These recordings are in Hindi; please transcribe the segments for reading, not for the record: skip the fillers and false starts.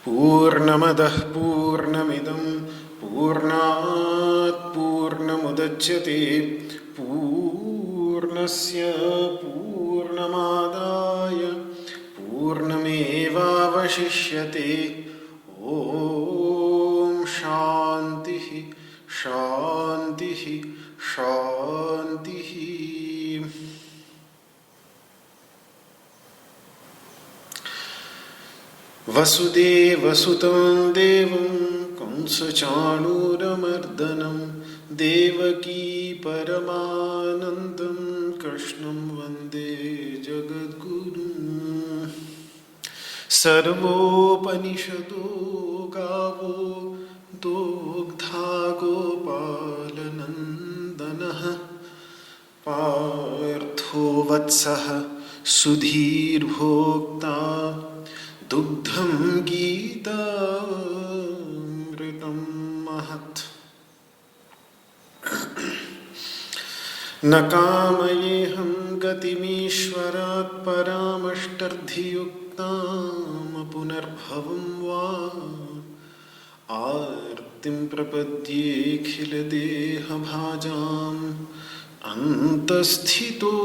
पूर्णमदः पूर्णमिदं पूर्णात् पूर्णमुदच्यते पूर्णस्य पूर्णमादाय पूर्णमेवावशिष्यते। ॐ शान्तिः शान्तिः शान्तिः। वसुदेवसुतं देवं कंसचाणूरमर्दनं देवकी परमानन्दं कृष्णं वन्दे जगद्गुरुं। सर्वोपनिषदो गावो दोग्धा गोपालनन्दनः पार्थो वत्सः सुधीर्भोक्ता दुग्धं गीतामृतं महत्। न कामयेऽहं गतिमीश्वरात् परामष्टर्धियुक्तां पुनर्भवं वा आर्तिं प्रपद्येऽखिलदेहभाजाम् अन्तस्थितो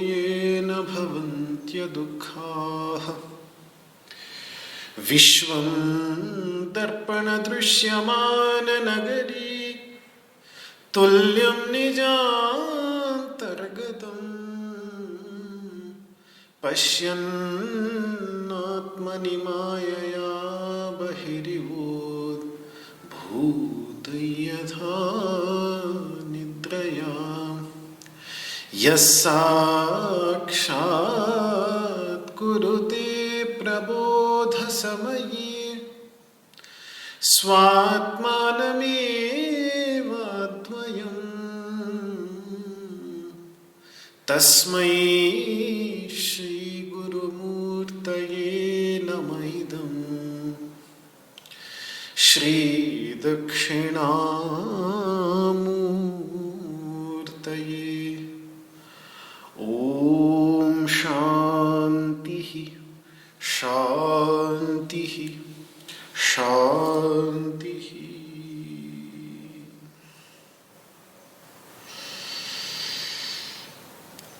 येन भवन्त्यदुःखाः। विश्वं दर्पणदृश्यमाननगरी तुल्यं निजान्तर्गतं पश्यन्नात्मनि मायया बहिरिवोद्भूतयथा निद्रया। यस्साक्षात् कुरुते प्रबोधसमये स्वात्मानमेवाद्वयम् तस्मै श्रीगुरुमूर्तये नमः इदम्। श्रीदक्षिणामूर्तये। ॐ शान्तिः शान्तिः शान्तिः।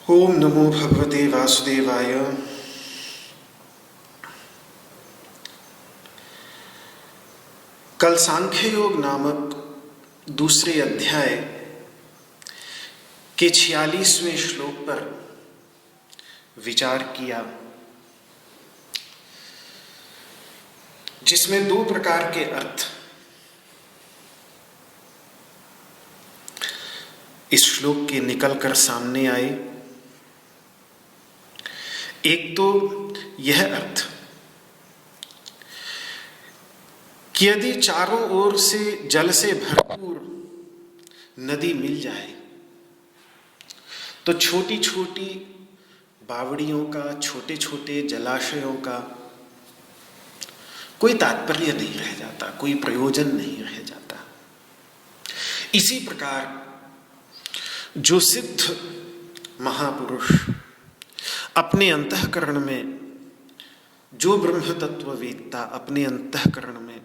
ओम नमो भगवते वासुदेवाय। कल सांख्य योग नामक दूसरे अध्याय के 46वें श्लोक पर विचार किया, जिसमें दो प्रकार के अर्थ इस श्लोक के निकलकर सामने आए। एक तो यह अर्थ कि यदि चारों ओर से जल से भरपूर नदी मिल जाए तो छोटी छोटी बावड़ियों का, छोटे छोटे जलाशयों का कोई तात्पर्य नहीं रह जाता, कोई प्रयोजन नहीं रह जाता। इसी प्रकार जो सिद्ध महापुरुष अपने अंतःकरण में जो ब्रह्म तत्व वेदता अपने अंतःकरण में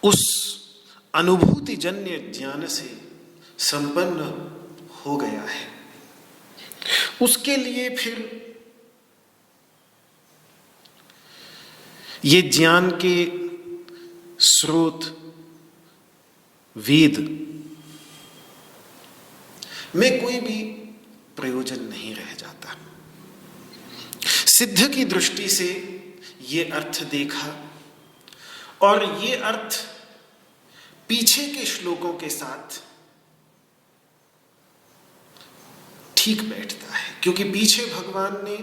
उस अनुभूति जन्य ज्ञान से संपन्न हो गया है, उसके लिए फिर ये ज्ञान के स्रोत वेद में कोई भी प्रयोजन नहीं रह जाता। सिद्ध की दृष्टि से ये अर्थ देखा और ये अर्थ पीछे के श्लोकों के साथ ठीक बैठता है, क्योंकि पीछे भगवान ने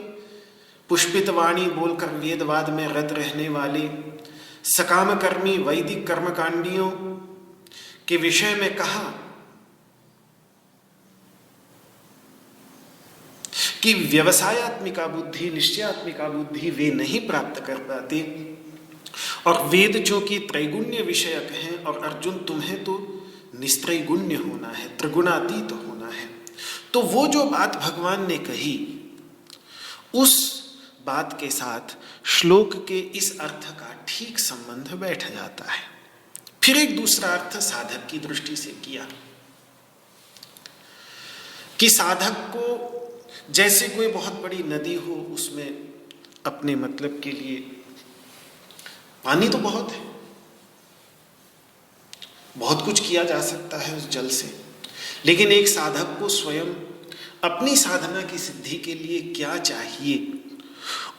पुष्पित वाणी बोलकर वेदवाद में रत रहने वाले सकाम कर्मी वैदिक कर्मकांडियों के विषय में कहा कि व्यवसायत्मिका बुद्धि निश्चयात्मिका बुद्धि वे नहीं प्राप्त कर पाते, और वेद जो कि त्रैगुण्य विषयक हैं, और अर्जुन तुम्हें तो निस्त्रैगुण्य होना है, त्रिगुणातीत होना है। तो वो जो बात भगवान ने कही उस बात के साथ श्लोक के इस अर्थ का ठीक संबंध बैठ जाता है। फिर एक दूसरा अर्थ साधक की दृष्टि से किया कि साधक को जैसे कोई बहुत बड़ी नदी हो, उसमें अपने मतलब के लिए पानी तो बहुत है, बहुत कुछ किया जा सकता है उस जल से, लेकिन एक साधक को स्वयं अपनी साधना की सिद्धि के लिए क्या चाहिए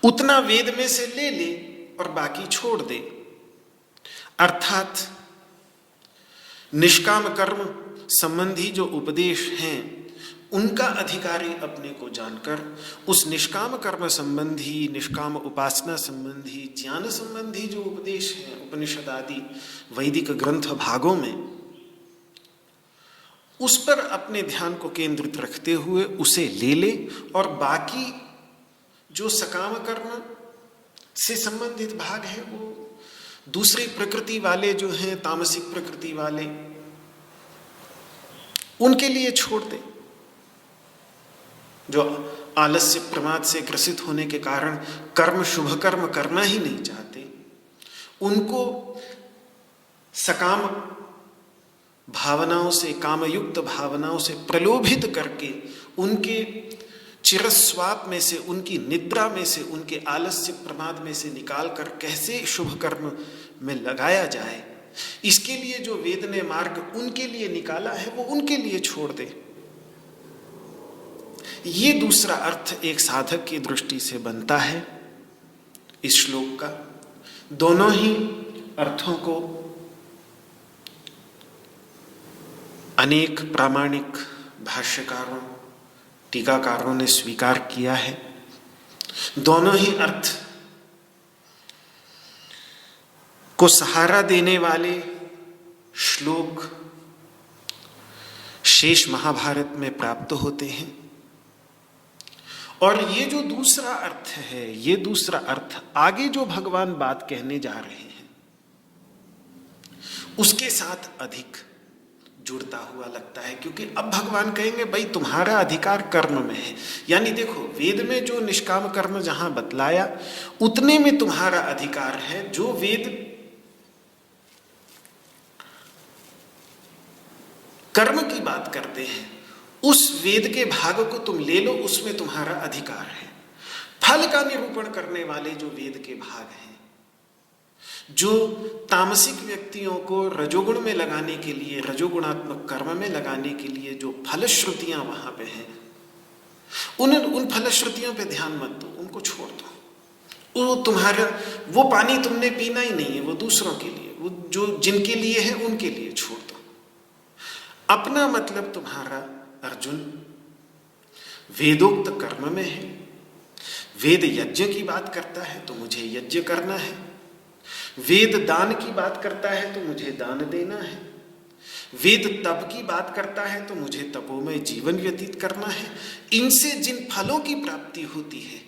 उतना वेद में से ले ले और बाकी छोड़ दे। अर्थात निष्काम कर्म संबंधी जो उपदेश हैं उनका अधिकारी अपने को जानकर उस निष्काम कर्म संबंधी, निष्काम उपासना संबंधी, ज्ञान संबंधी जो उपदेश हैं उपनिषद आदि वैदिक ग्रंथ भागों में, उस पर अपने ध्यान को केंद्रित रखते हुए उसे ले ले, और बाकी जो सकाम कर्म से संबंधित भाग है वो दूसरी प्रकृति वाले जो हैं, तामसिक प्रकृति वाले, उनके लिए छोड़ दे। जो आलस्य प्रमाद से ग्रसित होने के कारण कर्म शुभ कर्म करना ही नहीं चाहते, उनको सकाम भावनाओं से, कामयुक्त भावनाओं से प्रलोभित करके उनके चिरस्वाप में से, उनकी निद्रा में से, उनके आलस्य प्रमाद में से निकाल कर कैसे शुभ कर्म में लगाया जाए, इसके लिए जो वेद ने मार्ग उनके लिए निकाला है वो उनके लिए छोड़ दे। ये दूसरा अर्थ एक साधक की दृष्टि से बनता है इस श्लोक का। दोनों ही अर्थों को अनेक प्रामाणिक भाष्यकारों, टीकाकारों ने स्वीकार किया है। दोनों ही अर्थ को सहारा देने वाले श्लोक शेष महाभारत में प्राप्त होते हैं, और ये जो दूसरा अर्थ है, ये दूसरा अर्थ आगे जो भगवान बात कहने जा रहे हैं उसके साथ अधिक जुड़ता हुआ लगता है, क्योंकि अब भगवान कहेंगे भाई तुम्हारा अधिकार कर्म में है। यानी देखो, वेद में जो निष्काम कर्म जहां बतलाया उतने में तुम्हारा अधिकार है। जो वेद कर्म की बात करते हैं उस वेद के भाग को तुम ले लो, उसमें तुम्हारा अधिकार है। फल का निरूपण करने वाले जो वेद के भाग हैं, जो तामसिक व्यक्तियों को रजोगुण में लगाने के लिए, रजोगुणात्मक कर्म में लगाने के लिए जो फलश्रुतियां वहां पे हैं, उन फलश्रुतियों पे ध्यान मत दो, उनको छोड़ दो। वो तुम्हारा, वो पानी तुमने पीना ही नहीं है, वो दूसरों के लिए, वो जो जिनके लिए है उनके लिए छोड़ दो। अपना मतलब तुम्हारा अर्जुन वेदोक्त कर्म में है। वेद यज्ञ की बात करता है तो मुझे यज्ञ करना है, वेद दान की बात करता है तो मुझे दान देना है, वेद तप की बात करता है तो मुझे तपोमय जीवन व्यतीत करना है। इनसे जिन फलों की प्राप्ति होती है,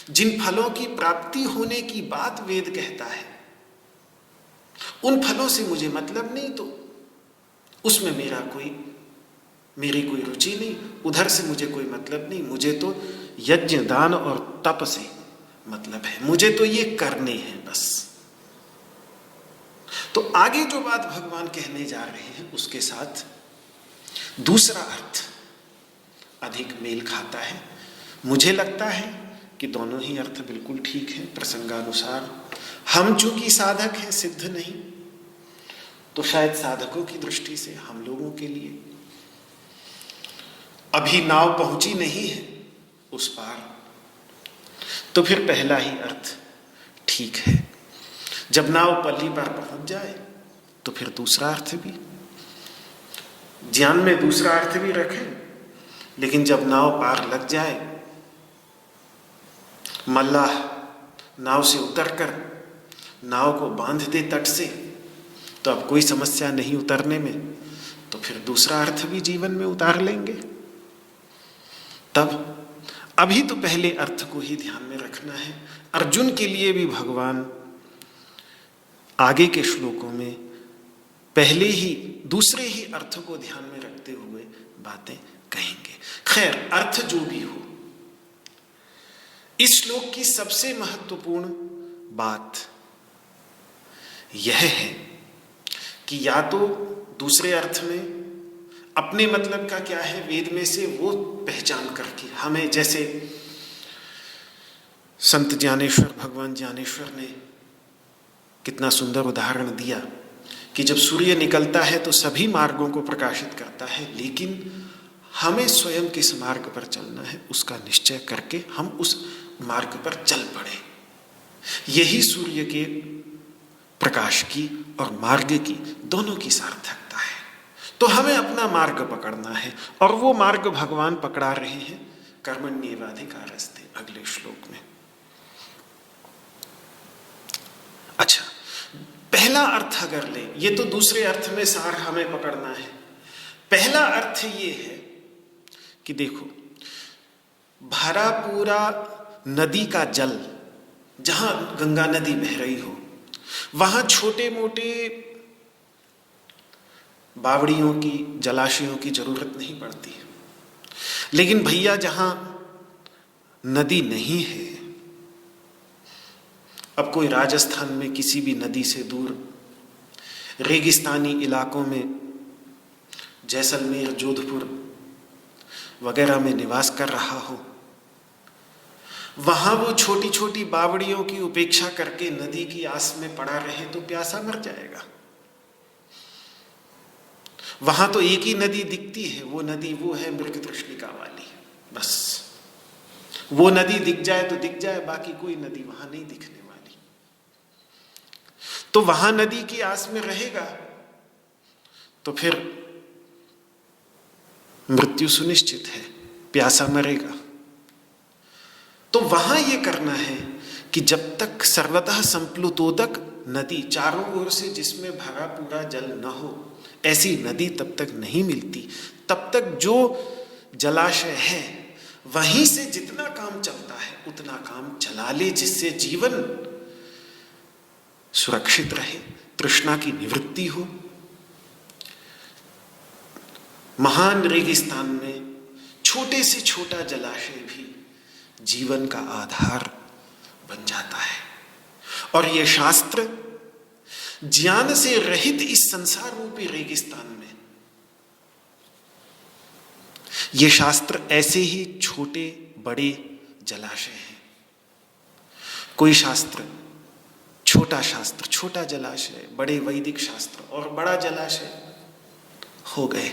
जिन फलों की प्राप्ति होने की बात वेद कहता है, उन फलों से मुझे मतलब नहीं, तो उसमें मेरा कोई मेरी कोई रुचि नहीं, उधर से मुझे कोई मतलब नहीं, मुझे तो यज्ञ दान और तप से मतलब है, मुझे तो ये करने हैं बस। तो आगे जो बात भगवान कहने जा रहे हैं उसके साथ दूसरा अर्थ अधिक मेल खाता है। मुझे लगता है कि दोनों ही अर्थ बिल्कुल ठीक है प्रसंगानुसार। हम चूंकि साधक हैं, सिद्ध नहीं, तो शायद साधकों की दृष्टि से हम लोगों के लिए अभी नाव पहुंची नहीं है उस पार, तो फिर पहला ही अर्थ ठीक है। जब नाव पल्ली पर पहुंच जाए तो फिर दूसरा अर्थ भी, ज्ञान में दूसरा अर्थ भी रखें, लेकिन जब नाव पार लग जाए, मल्लाह नाव से उतरकर नाव को बांध दे तट से, तो अब कोई समस्या नहीं उतरने में, तो फिर दूसरा अर्थ भी जीवन में उतार लेंगे। तब अभी तो पहले अर्थ को ही ध्यान में रखना है। अर्जुन के लिए भी भगवान आगे के श्लोकों में पहले ही दूसरे ही अर्थ को ध्यान में रखते हुए बातें कहेंगे। खैर, अर्थ जो भी हो, इस श्लोक की सबसे महत्वपूर्ण बात यह है कि या तो दूसरे अर्थ में अपने मतलब का क्या है वेद में से वो पहचान करके हमें, जैसे संत ज्ञानेश्वर, भगवान ज्ञानेश्वर ने कितना सुंदर उदाहरण दिया कि जब सूर्य निकलता है तो सभी मार्गों को प्रकाशित करता है, लेकिन हमें स्वयं किस मार्ग पर चलना है उसका निश्चय करके हम उस मार्ग पर चल पड़े। यही सूर्य के प्रकाश की और मार्ग की दोनों की सार्थकता है। तो हमें अपना मार्ग पकड़ना है, और वो मार्ग भगवान पकड़ा रहे हैं कर्मण्येवाधिकारस्ते अगले श्लोक में। अच्छा, पहला अर्थ अगर ले, ये तो दूसरे अर्थ में सार हमें पकड़ना है। पहला अर्थ ये है कि देखो, भरा पूरा नदी का जल, जहां गंगा नदी बह रही हो, वहां छोटे मोटे बावड़ियों की, जलाशयों की जरूरत नहीं पड़ती। लेकिन भैया जहां नदी नहीं है, अब कोई राजस्थान में किसी भी नदी से दूर रेगिस्तानी इलाकों में, जैसलमेर, जोधपुर वगैरह में निवास कर रहा हो, वहां वो छोटी छोटी बावड़ियों की उपेक्षा करके नदी की आस में पड़ा रहे तो प्यासा मर जाएगा। वहां तो एक ही नदी दिखती है, वो नदी वो है मृगतृष्णिका वाली, बस वो नदी दिख जाए तो दिख जाए, बाकी कोई नदी वहां नहीं दिखने वाली। तो वहां नदी की आस में रहेगा तो फिर मृत्यु सुनिश्चित है, प्यासा मरेगा। तो वहां यह करना है कि जब तक सर्वतः संप्लुतोदक नदी, चारों ओर से जिसमें भरा पूरा जल न हो, ऐसी नदी तब तक नहीं मिलती, तब तक जो जलाशय है वहीं से जितना काम चलता है उतना काम चला ले, जिससे जीवन सुरक्षित रहे, तृष्णा की निवृत्ति हो। महान रेगिस्तान में छोटे से छोटा जलाशय भी जीवन का आधार बन जाता है। और यह शास्त्र ज्ञान से रहित इस संसार रूपी रेगिस्तान में, ये शास्त्र ऐसे ही छोटे बड़े जलाशय हैं। कोई शास्त्र, छोटा जलाशय, बड़े वैदिक शास्त्र और बड़ा जलाशय हो गए।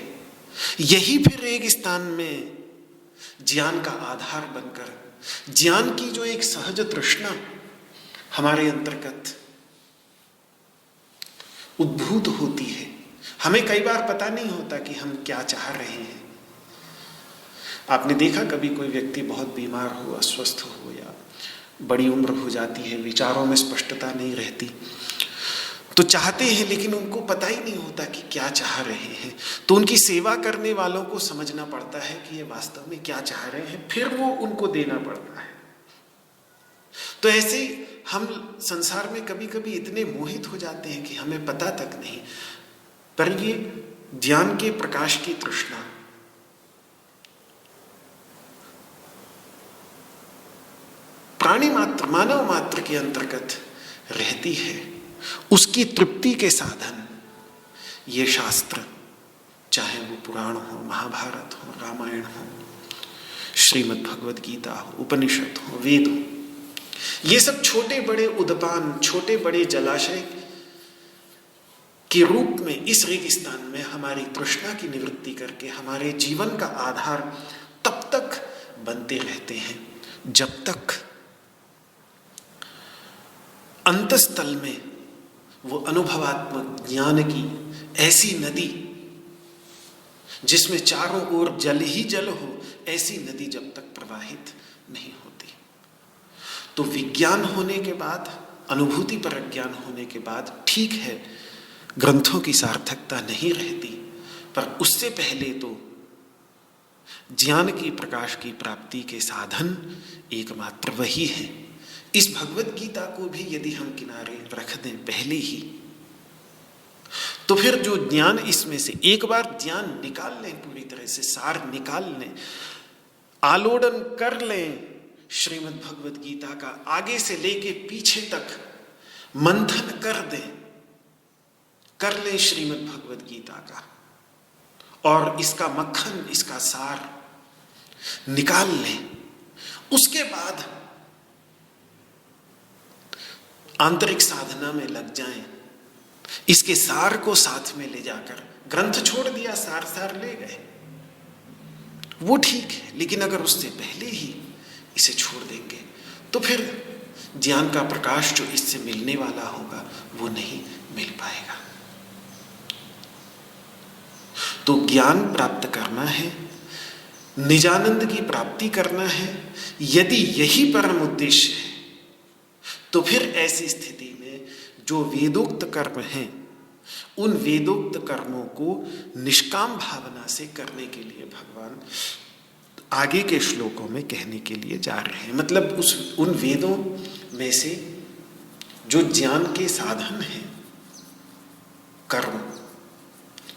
यही फिर रेगिस्तान में ज्ञान का आधार बनकर, ज्ञान की जो एक सहज तृष्णा हमारे अंतर्गत उद्भूत होती है, हमें कई बार पता नहीं होता कि हम क्या चाह रहे हैं। आपने देखा कभी कोई व्यक्ति बहुत बीमार हो, अस्वस्थ हो, या बड़ी उम्र हो जाती है, विचारों में स्पष्टता नहीं रहती, तो चाहते हैं लेकिन उनको पता ही नहीं होता कि क्या चाह रहे हैं। तो उनकी सेवा करने वालों को समझना पड़ता है कि ये वास्तव में क्या चाह रहे हैं, फिर वो उनको देना पड़ता है। तो ऐसे हम संसार में कभी कभी इतने मोहित हो जाते हैं कि हमें पता तक नहीं, पर ये ज्ञान के प्रकाश की तृष्णा प्राणी मात्र, मानव मात्र के अंतर्गत रहती है, उसकी तृप्ति के साधन ये शास्त्र, चाहे वो पुराण हो, महाभारत हो, रामायण हो, श्रीमद् भगवद गीता हो, उपनिषद हो, वेद हो, ये सब छोटे बड़े उद्यान, छोटे बड़े जलाशय के रूप में इस रेगिस्तान में हमारी तृष्णा की निवृत्ति करके हमारे जीवन का आधार तब तक बनते रहते हैं जब तक अंतस्थल में वो अनुभवात्मक ज्ञान की ऐसी नदी, जिसमें चारों ओर जल ही जल हो, ऐसी नदी जब तक प्रवाहित नहीं होती। तो विज्ञान होने के बाद, अनुभूति पर ज्ञान होने के बाद ठीक है, ग्रंथों की सार्थकता नहीं रहती, पर उससे पहले तो ज्ञान की, प्रकाश की प्राप्ति के साधन एकमात्र वही है। इस भगवत गीता को भी यदि हम किनारे रख दें पहले ही, तो फिर जो ज्ञान इसमें से एक बार ज्ञान निकाल लें, पूरी तरह से सार निकाल लें, आलोडन कर लें श्रीमद् भगवत गीता का, आगे से लेके पीछे तक मंथन कर लें श्रीमद् भगवत गीता का, और इसका मक्खन, इसका सार निकाल लें, उसके बाद आंतरिक साधना में लग जाएं, इसके सार को साथ में ले जाकर, ग्रंथ छोड़ दिया, सार ले गए, वो ठीक है, लेकिन अगर उससे पहले ही इसे छोड़ देंगे तो फिर ज्ञान का प्रकाश जो इससे मिलने वाला होगा वो नहीं मिल पाएगा। तो ज्ञान प्राप्त करना है, निजानंद की प्राप्ति करना है, यदि यही परम उद्देश्य है, तो फिर ऐसी स्थिति में जो वेदोक्त कर्म हैं, उन वेदोक्त कर्मों को निष्काम भावना से करने के लिए भगवान आगे के श्लोकों में कहने के लिए जा रहे हैं। मतलब उन वेदों में से जो ज्ञान के साधन हैं, कर्म,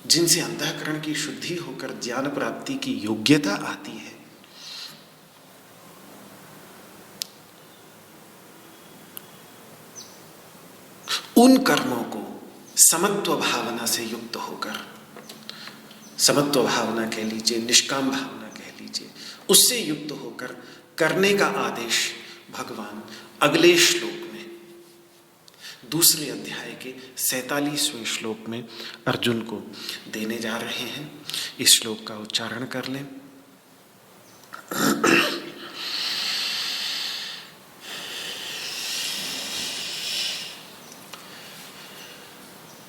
जिनसे अंतःकरण की शुद्धि होकर ज्ञान प्राप्ति की योग्यता आती है, उन कर्मों को समत्व भावना से युक्त होकर, समत्व भावना कह लीजिए, निष्काम भावना कह लीजिए, उससे युक्त होकर करने का आदेश भगवान अगले श्लोक में, दूसरे अध्याय के 47वें श्लोक में अर्जुन को देने जा रहे हैं। इस श्लोक का उच्चारण कर लें।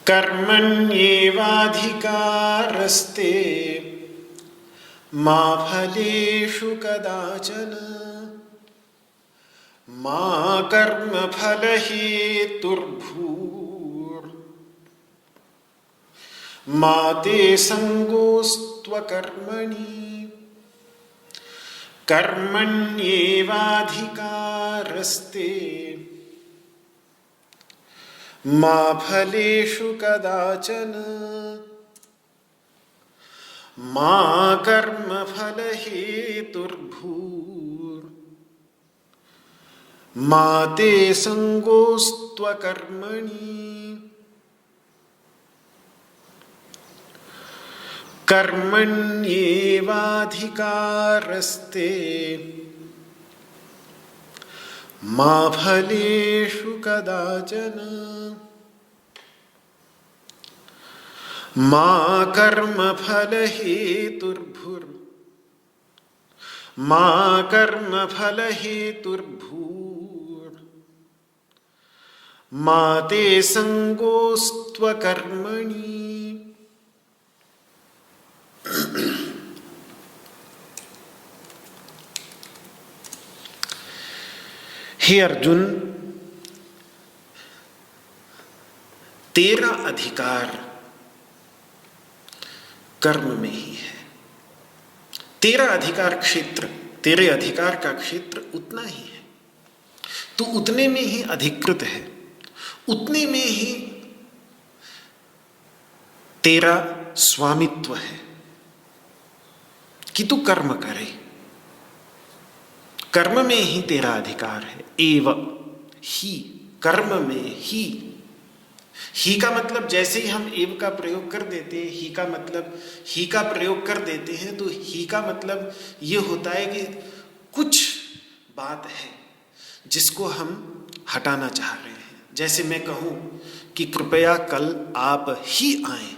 कर्मण्येवाधिकारस्ते मा फलेषु कदाचन मा कर्मफलहेतुर्भूर् मा ते संगोस्त्वकर्मणि। कर्मण्येवाधिकारस्ते मा फलेषु कदाचन मा कर्मफलहेतुर्भूर् मा ते संगोस्त्वकर्मणि। कर्मण्येवाधिकारस्ते मा फलेषु कदाचन मा कर्मफलहेतुर्भूर् मा कर्मफलहेतुर्भूर् मा ते संगोस्त्वकर्मणि। हे अर्जुन, तेरा अधिकार कर्म में ही है। तेरा अधिकार क्षेत्र, तेरे अधिकार का क्षेत्र उतना ही है, तू उतने में ही अधिकृत है, उतने में ही तेरा स्वामित्व है कि तू कर्म करे। कर्म में ही तेरा अधिकार है। एव ही, कर्म में ही का मतलब जैसे ही हम एव का प्रयोग कर देते हैं, ही का प्रयोग कर देते हैं, तो ही का मतलब ये होता है कि कुछ बात है जिसको हम हटाना चाह रहे हैं। जैसे मैं कहूं कि कृपया कल आप ही आए,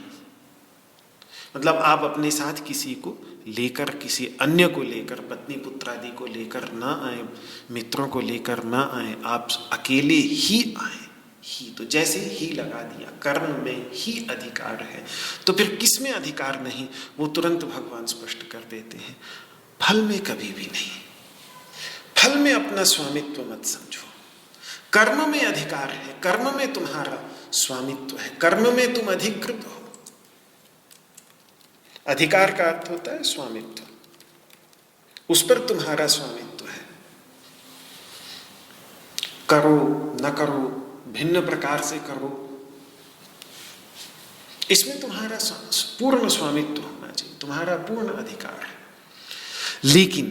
मतलब आप अपने साथ किसी को लेकर, किसी अन्य को लेकर, पत्नी पुत्र आदि को लेकर ना आए, मित्रों को लेकर ना आए, आप अकेले ही आए। ही, तो जैसे ही लगा दिया, कर्म में ही अधिकार है, तो फिर किस में अधिकार नहीं, वो तुरंत भगवान स्पष्ट कर देते हैं, फल में कभी भी नहीं। फल में अपना स्वामित्व मत समझो, कर्म में अधिकार है, कर्म में तुम्हारा स्वामित्व है, कर्म में तुम अधिकृत हो। अधिकार का अर्थ होता है स्वामित्व, उस पर तुम्हारा स्वामित्व है। करो न करो, भिन्न प्रकार से करो, इसमें तुम्हारा पूर्ण स्वामित्व होना चाहिए, तुम्हारा पूर्ण अधिकार है। लेकिन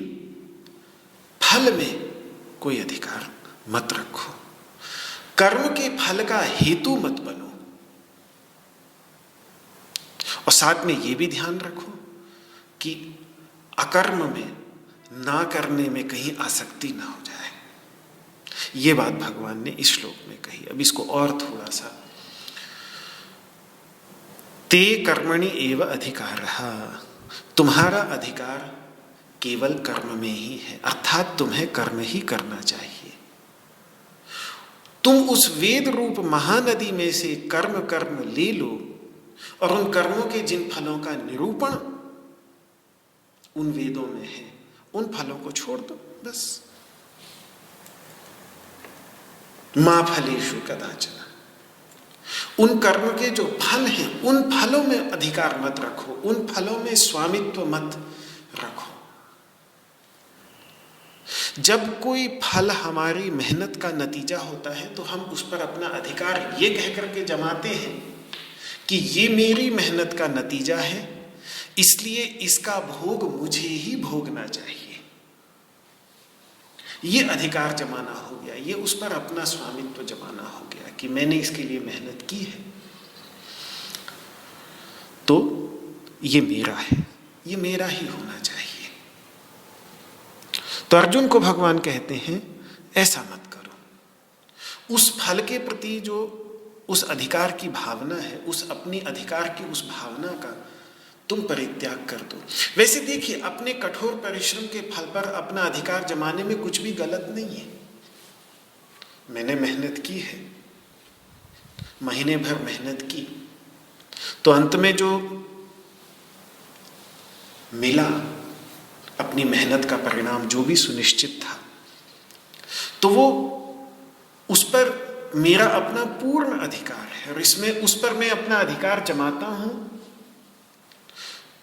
फल में कोई अधिकार मत रखो, कर्म के फल का हेतु मत बनो, और साथ में ये भी ध्यान रखो कि अकर्म में, ना करने में कहीं आसक्ति ना हो जाए। ये बात भगवान ने इस श्लोक में कही। अब इसको और थोड़ा सा, ते कर्मणि एव अधिकारः, तुम्हारा अधिकार केवल कर्म में ही है, अर्थात तुम्हें कर्म ही करना चाहिए। तुम उस वेद रूप महानदी में से कर्म ले लो, और उन कर्मों के जिन फलों का निरूपण उन वेदों में है, उन फलों को छोड़ दो बस। मा फलेषु कदाचन, उन कर्म के जो फल हैं उन फलों में अधिकार मत रखो, उन फलों में स्वामित्व मत रखो। जब कोई फल हमारी मेहनत का नतीजा होता है तो हम उस पर अपना अधिकार ये कह करके जमाते हैं कि ये मेरी मेहनत का नतीजा है, इसलिए इसका भोग मुझे ही भोगना चाहिए। ये अधिकार जमाना हो गया, ये उस पर अपना स्वामित्व जमाना हो गया कि मैंने इसके लिए मेहनत की है, तो ये मेरा है, ये मेरा ही होना चाहिए। तो अर्जुन को भगवान कहते हैं ऐसा मत करो। उस फल के प्रति जो उस अधिकार की भावना है, उस अपनी अधिकार की उस भावना का तुम परित्याग कर दो। वैसे देखिए, अपने कठोर परिश्रम के फल पर अपना अधिकार जमाने में कुछ भी गलत नहीं है। मैंने मेहनत की है, महीने भर मेहनत की, तो अंत में जो मिला, अपनी मेहनत का परिणाम जो भी सुनिश्चित था, तो वो उस पर मेरा अपना पूर्ण अधिकार है, और इसमें उस पर मैं अपना अधिकार जमाता हूं।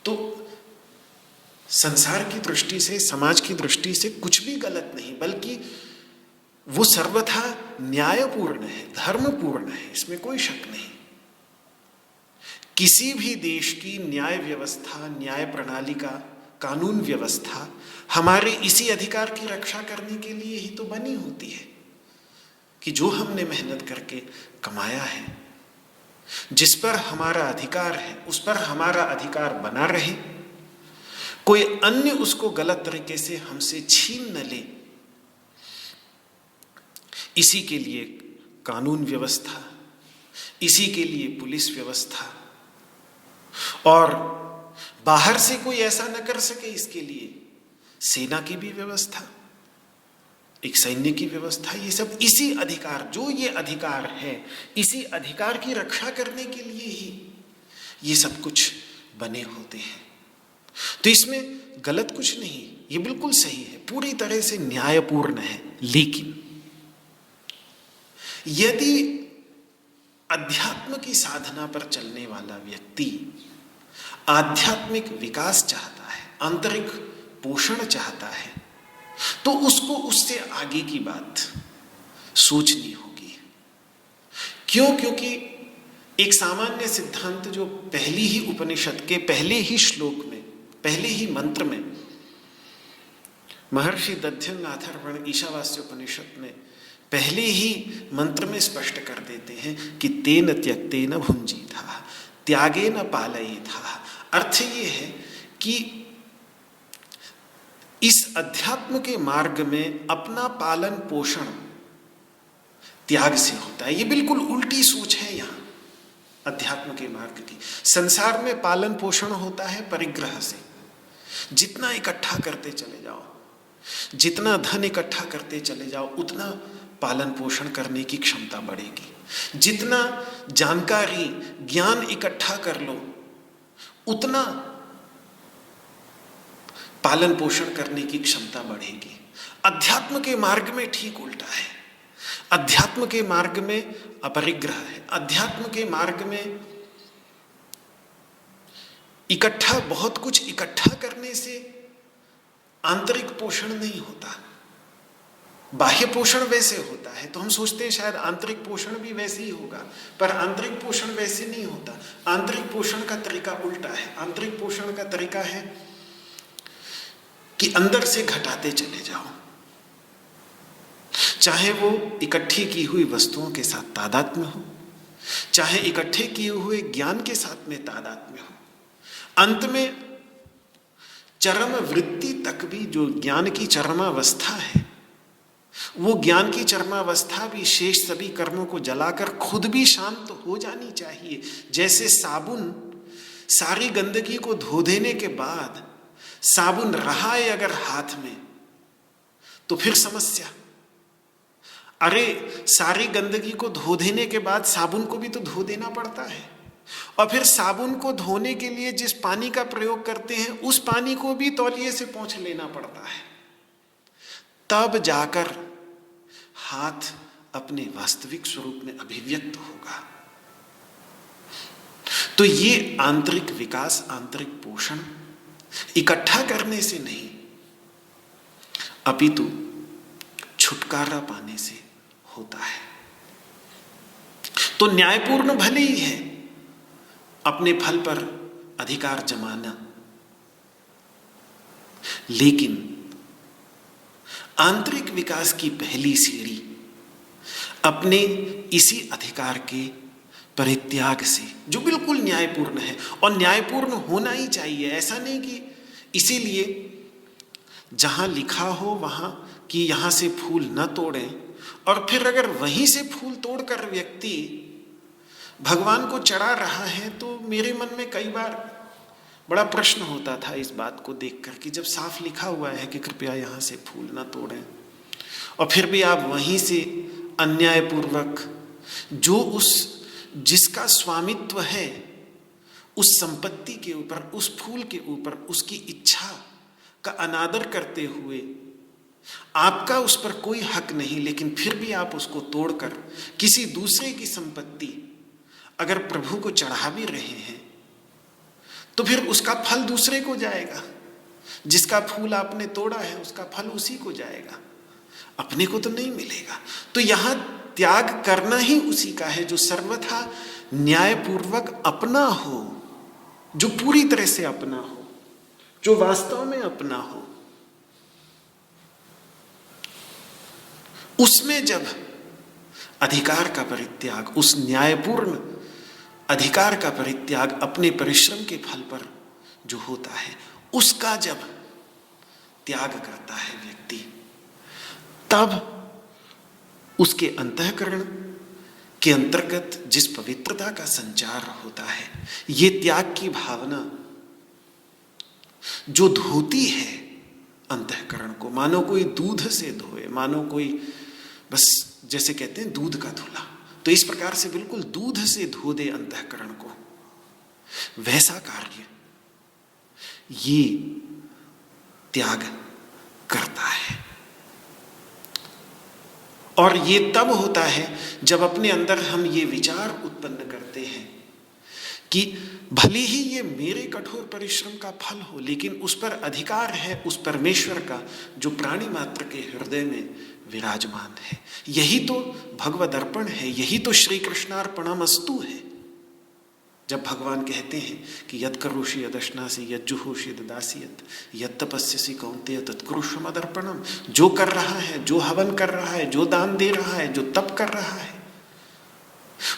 तो संसार की दृष्टि से, समाज की दृष्टि से कुछ भी गलत नहीं, बल्कि वो सर्वथा न्यायपूर्ण है, धर्मपूर्ण है, इसमें कोई शक नहीं। किसी भी देश की न्याय व्यवस्था, न्याय प्रणाली का कानून व्यवस्था हमारे इसी अधिकार की रक्षा करने के लिए ही तो बनी होती है कि जो हमने मेहनत करके कमाया है, जिस पर हमारा अधिकार है, उस पर हमारा अधिकार बना रहे, कोई अन्य उसको गलत तरीके से हमसे छीन न ले। इसी के लिए कानून व्यवस्था, इसी के लिए पुलिस व्यवस्था, और बाहर से कोई ऐसा न कर सके इसके लिए सेना की भी व्यवस्था, एक सैन्य की व्यवस्था। ये सब इसी अधिकार, जो ये अधिकार है, इसी अधिकार की रक्षा करने के लिए ही ये सब कुछ बने होते हैं। तो इसमें गलत कुछ नहीं, ये बिल्कुल सही है, पूरी तरह से न्यायपूर्ण है। लेकिन यदि अध्यात्म की साधना पर चलने वाला व्यक्ति आध्यात्मिक विकास चाहता है, आंतरिक पोषण चाहता है, तो उसको उससे आगे की बात सोचनी होगी। क्यों? क्योंकि एक सामान्य सिद्धांत जो पहली ही उपनिषद के पहले ही श्लोक में, पहले ही मंत्र में महर्षि दध्यंग अथर्वण ईशावास्योपनिषद में पहले ही मंत्र में स्पष्ट कर देते हैं कि तेन त्यक्तेन भुंजीथा, त्यागेन पालयेथा। अर्थ ये है कि इस अध्यात्म के मार्ग में अपना पालन पोषण त्याग से होता है। ये बिल्कुल उल्टी सोच है यहाँ अध्यात्म के मार्ग की। संसार में पालन पोषण होता है परिग्रह से। जितना इकट्ठा करते चले जाओ, जितना धन इकट्ठा करते चले जाओ, उतना पालन पोषण करने की क्षमता बढ़ेगी। जितना जानकारी ज्ञान इकट्ठा कर लो, उतना पालन पोषण करने की क्षमता बढ़ेगी। अध्यात्म के मार्ग में ठीक उल्टा है। अध्यात्म के मार्ग में अपरिग्रह है। अध्यात्म के मार्ग में इकट्ठा, बहुत कुछ इकट्ठा करने से आंतरिक पोषण नहीं होता, बाह्य पोषण वैसे होता है। तो हम सोचते हैं शायद आंतरिक पोषण भी वैसे ही होगा, पर आंतरिक पोषण वैसे नहीं होता। आंतरिक पोषण का तरीका उल्टा है। आंतरिक पोषण का तरीका है कि अंदर से घटाते चले जाओ, चाहे वो इकट्ठी की हुई वस्तुओं के साथ तादात्म्य हो, चाहे इकट्ठे किए हुए ज्ञान के साथ में तादात्म्य हो। अंत में चरम वृत्ति तक भी, जो ज्ञान की चरमावस्था है, वो ज्ञान की चरमावस्था भी शेष सभी कर्मों को जलाकर खुद भी शांत हो जानी चाहिए। जैसे साबुन सारी गंदगी को धो देने के बाद साबुन रहा है अगर हाथ में, तो फिर समस्या। अरे सारी गंदगी को धो देने के बाद साबुन को भी तो धो देना पड़ता है, और फिर साबुन को धोने के लिए जिस पानी का प्रयोग करते हैं उस पानी को भी तौलिए से पोंछ लेना पड़ता है। तब जाकर हाथ अपने वास्तविक स्वरूप में अभिव्यक्त होगा। तो ये आंतरिक विकास, आंतरिक पोषण इकट्ठा करने से नहीं, अपितु छुटकारा पाने से होता है। तो न्यायपूर्ण भले ही है अपने फल पर अधिकार जमाना, लेकिन आंतरिक विकास की पहली सीढ़ी अपने इसी अधिकार के परित्याग से, जो बिल्कुल न्यायपूर्ण है और न्यायपूर्ण होना ही चाहिए। ऐसा नहीं कि इसीलिए जहां लिखा हो वहां कि यहां से फूल न तोड़ें, और फिर अगर वहीं से फूल तोड़कर व्यक्ति भगवान को चढ़ा रहा है, तो मेरे मन में कई बार बड़ा प्रश्न होता था इस बात को देखकर कि जब साफ लिखा हुआ है कि कृपया यहां से फूल न तोड़ें, और फिर भी आप वहीं से अन्यायपूर्वक जो जिसका स्वामित्व है उस संपत्ति के ऊपर, उस फूल के ऊपर, उसकी इच्छा का अनादर करते हुए, आपका उस पर कोई हक नहीं, लेकिन फिर भी आप उसको तोड़कर किसी दूसरे की संपत्ति अगर प्रभु को चढ़ा भी रहे हैं, तो फिर उसका फल दूसरे को जाएगा। जिसका फूल आपने तोड़ा है उसका फल उसी को जाएगा, अपने को तो नहीं मिलेगा। तो यहां त्याग करना ही उसी का है जो सर्वथा न्यायपूर्वक अपना हो, जो पूरी तरह से अपना हो, जो वास्तव में अपना हो। उसमें जब अधिकार का परित्याग, उस न्यायपूर्ण अधिकार का परित्याग अपने परिश्रम के फल पर जो होता है, उसका जब त्याग करता है व्यक्ति, तब उसके अंतःकरण के अंतर्गत जिस पवित्रता का संचार होता है, ये त्याग की भावना जो धोती है अंतःकरण को, मानो कोई दूध से धोए, मानो कोई बस जैसे कहते हैं दूध का धुला, तो इस प्रकार से बिल्कुल दूध से धो दे अंतःकरण को, वैसा कार्य ये त्याग करता है। और ये तब होता है जब अपने अंदर हम ये विचार उत्पन्न करते हैं कि भले ही ये मेरे कठोर परिश्रम का फल हो, लेकिन उस पर अधिकार है उस परमेश्वर का जो प्राणी मात्र के हृदय में विराजमान है। यही तो भगवद अर्पण है, यही तो श्री कृष्णार्पणमस्तु है। जब भगवान कहते हैं कि यद करोषि यदश्नासि यद जुहोषि ददासियत यद तपस्यसि कौन्तेय तत्कुरुष्व मदर्पणम, जो कर रहा है, जो हवन कर रहा है, जो दान दे रहा है, जो तप कर रहा है,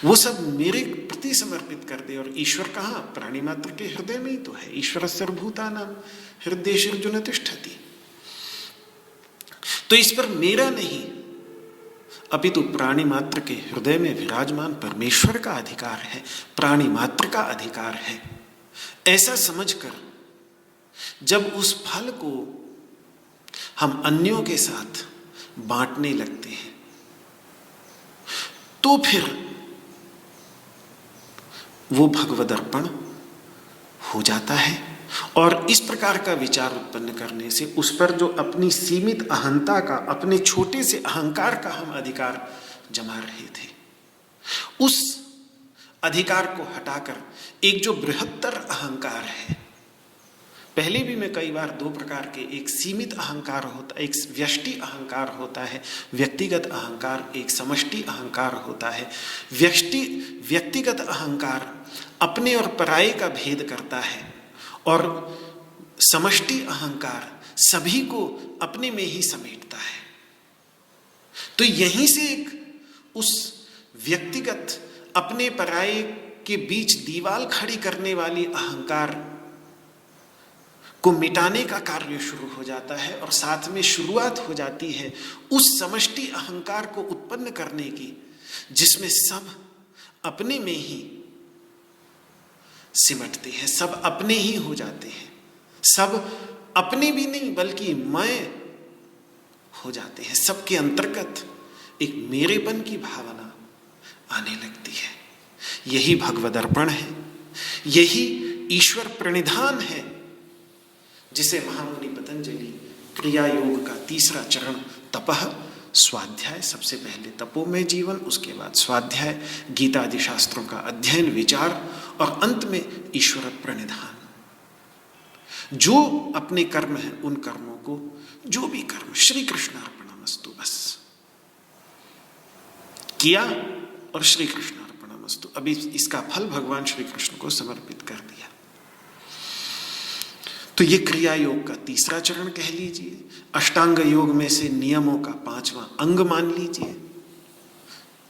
वो सब मेरे प्रति समर्पित कर दे। और ईश्वर कहाँ? प्राणी मात्र के हृदय में ही तो है। ईश्वर सर्वभूतानां हृदयेषु तिष्ठति। तो इस पर मेरा नहीं अपितु प्राणी मात्र के हृदय में विराजमान परमेश्वर का अधिकार है, प्राणी मात्र का अधिकार है। ऐसा समझकर जब उस फल को हम अन्यों के साथ बांटने लगते हैं तो फिर वो भगवद अर्पण हो जाता है। और इस प्रकार का विचार उत्पन्न करने से उस पर जो अपनी सीमित अहंता का, अपने छोटे से अहंकार का हम अधिकार जमा रहे थे, उस अधिकार को हटाकर एक जो बृहत्तर अहंकार है, पहले भी मैं कई बार दो प्रकार के, एक सीमित अहंकार होता है, एक व्यष्टि अहंकार होता है, व्यक्तिगत अहंकार, एक समष्टि अहंकार होता है। व्यक्तिगत अहंकार अपने और पराये का भेद करता है और समष्टि अहंकार सभी को अपने में ही समेटता है। तो यहीं से एक उस व्यक्तिगत अपने पराये के बीच दीवार खड़ी करने वाली अहंकार को मिटाने का कार्य शुरू हो जाता है और साथ में शुरुआत हो जाती है उस समष्टि अहंकार को उत्पन्न करने की, जिसमें सब अपने में ही सिमटते हैं, सब अपने ही हो जाते हैं, सब अपने भी नहीं बल्कि मैं हो जाते हैं। सबके अंतर्गत एक मेरेपन की भावना आने लगती है। यही भगवद अर्पण है, यही ईश्वर प्रणिधान है, जिसे महामुनि पतंजलि क्रिया योग का तीसरा चरण तपः, स्वाध्याय, सबसे पहले तपोमय जीवन, उसके बाद स्वाध्याय, गीता आदि शास्त्रों का अध्ययन, विचार और अंत में ईश्वर प्रणिधान। जो अपने कर्म है उन कर्मों को, जो भी कर्म श्री कृष्णार्पणमस्तु, बस किया और श्री कृष्णार्पणमस्तु। अभी इसका फल भगवान श्री कृष्ण को समर्पित कर दिया। तो ये क्रिया योग का तीसरा चरण कह लीजिए, अष्टांग योग में से नियमों का पांचवा अंग मान लीजिए।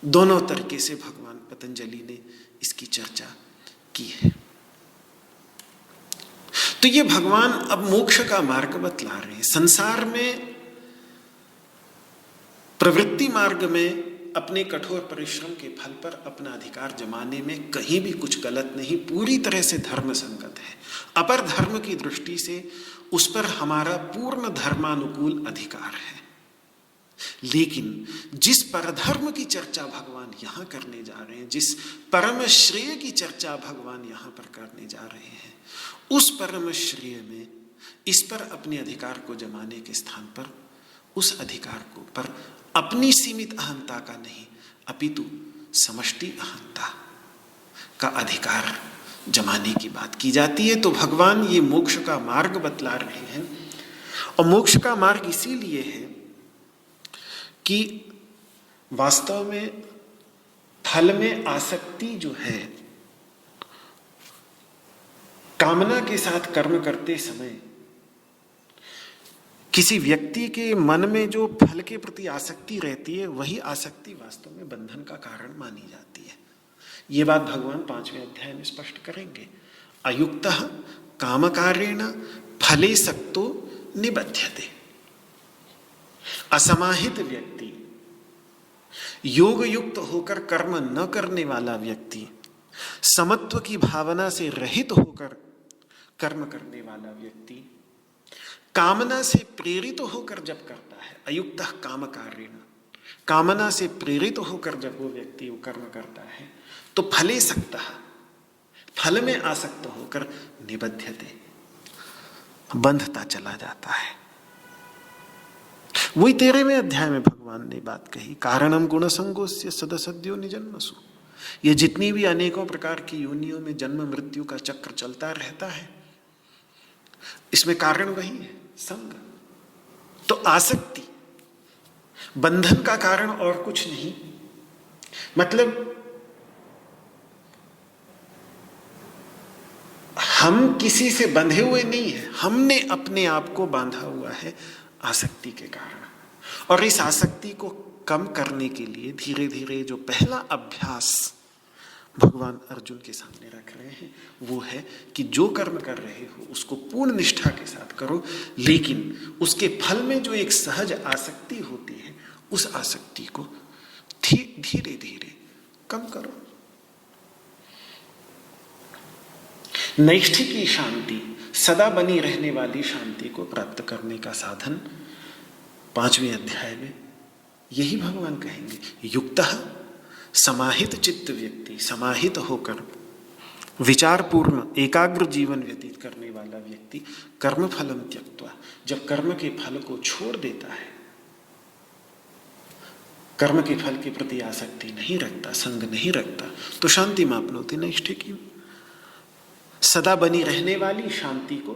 दोनों तरीके से भगवान पतंजलि ने इसकी चर्चा की है। तो ये भगवान अब मोक्ष का मार्ग बतला रहे हैं। संसार में प्रवृत्ति मार्ग में अपने कठोर परिश्रम के फल पर अपना अधिकार जमाने में कहीं भी कुछ गलत नहीं, पूरी तरह से धर्म संगत है। अपर धर्म की दृष्टि से उस पर हमारा पूर्ण धर्मानुकूल अधिकार है। लेकिन जिस परधर्म की चर्चा भगवान यहां करने जा रहे हैं, जिस परम श्रेय की चर्चा भगवान यहां पर करने जा रहे हैं, उस परम श्रेय में इस पर अपने अधिकार को जमाने के स्थान पर उस अधिकार को पर अपनी सीमित अहंता का नहीं अपितु समष्टि अहंता का अधिकार जमाने की बात की जाती है। तो भगवान ये मोक्ष का मार्ग बतला रहे हैं। और मोक्ष का मार्ग इसीलिए है कि वास्तव में फल में आसक्ति जो है, कामना के साथ कर्म करते समय किसी व्यक्ति के मन में जो फल के प्रति आसक्ति रहती है, वही आसक्ति वास्तव में बंधन का कारण मानी जाती है। ये बात भगवान 5वें अध्याय में स्पष्ट करेंगे। अयुक्तः कामकारेण फले सक्तो निबध्यते। असमाहित व्यक्ति, योग युक्त होकर कर्म न करने वाला व्यक्ति, समत्व की भावना से रहित होकर कर्म करने वाला व्यक्ति, कामना से प्रेरित होकर जब करता है, अयुक्तः कामकारेण, कामना से प्रेरित होकर जब वो व्यक्ति वो कर्म करता है, तो फले सक्तः, फल में आसक्त होकर निबध्यते, बंधता चला जाता है। वही 13वें अध्याय में भगवान ने बात कही, कारणम गुण संगोस्य सदसद्यो निजन्मसु। ये जितनी भी अनेकों प्रकार की योनियों में जन्म मृत्यु का चक्र चलता रहता है, इसमें कारण वही है, संग। तो आसक्ति, बंधन का कारण और कुछ नहीं। मतलब हम किसी से बंधे हुए नहीं हैं, हमने अपने आप को बांधा हुआ है आसक्ति के कारण। और इस आसक्ति को कम करने के लिए धीरे धीरे जो पहला अभ्यास भगवान अर्जुन के सामने रख रहे हैं वो है कि जो कर्म कर रहे हो उसको पूर्ण निष्ठा के साथ करो, लेकिन उसके फल में जो एक सहज आसक्ति होती है उस आसक्ति को धीरे धीरे कम करो। नैष्ठिकी शांति, सदा बनी रहने वाली शांति को प्राप्त करने का साधन 5वें अध्याय में यही भगवान कहेंगे। युक्तः समाहित चित्त व्यक्ति, समाहित होकर विचारपूर्ण एकाग्र जीवन व्यतीत करने वाला व्यक्ति कर्म फलम त्यक्त्वा, जब कर्म के फल को छोड़ देता है, कर्म के फल के प्रति आसक्ति नहीं रखता, संग नहीं रखता, तो शांति मापनोति नैष्ठिकी, सदा बनी रहने वाली शांति को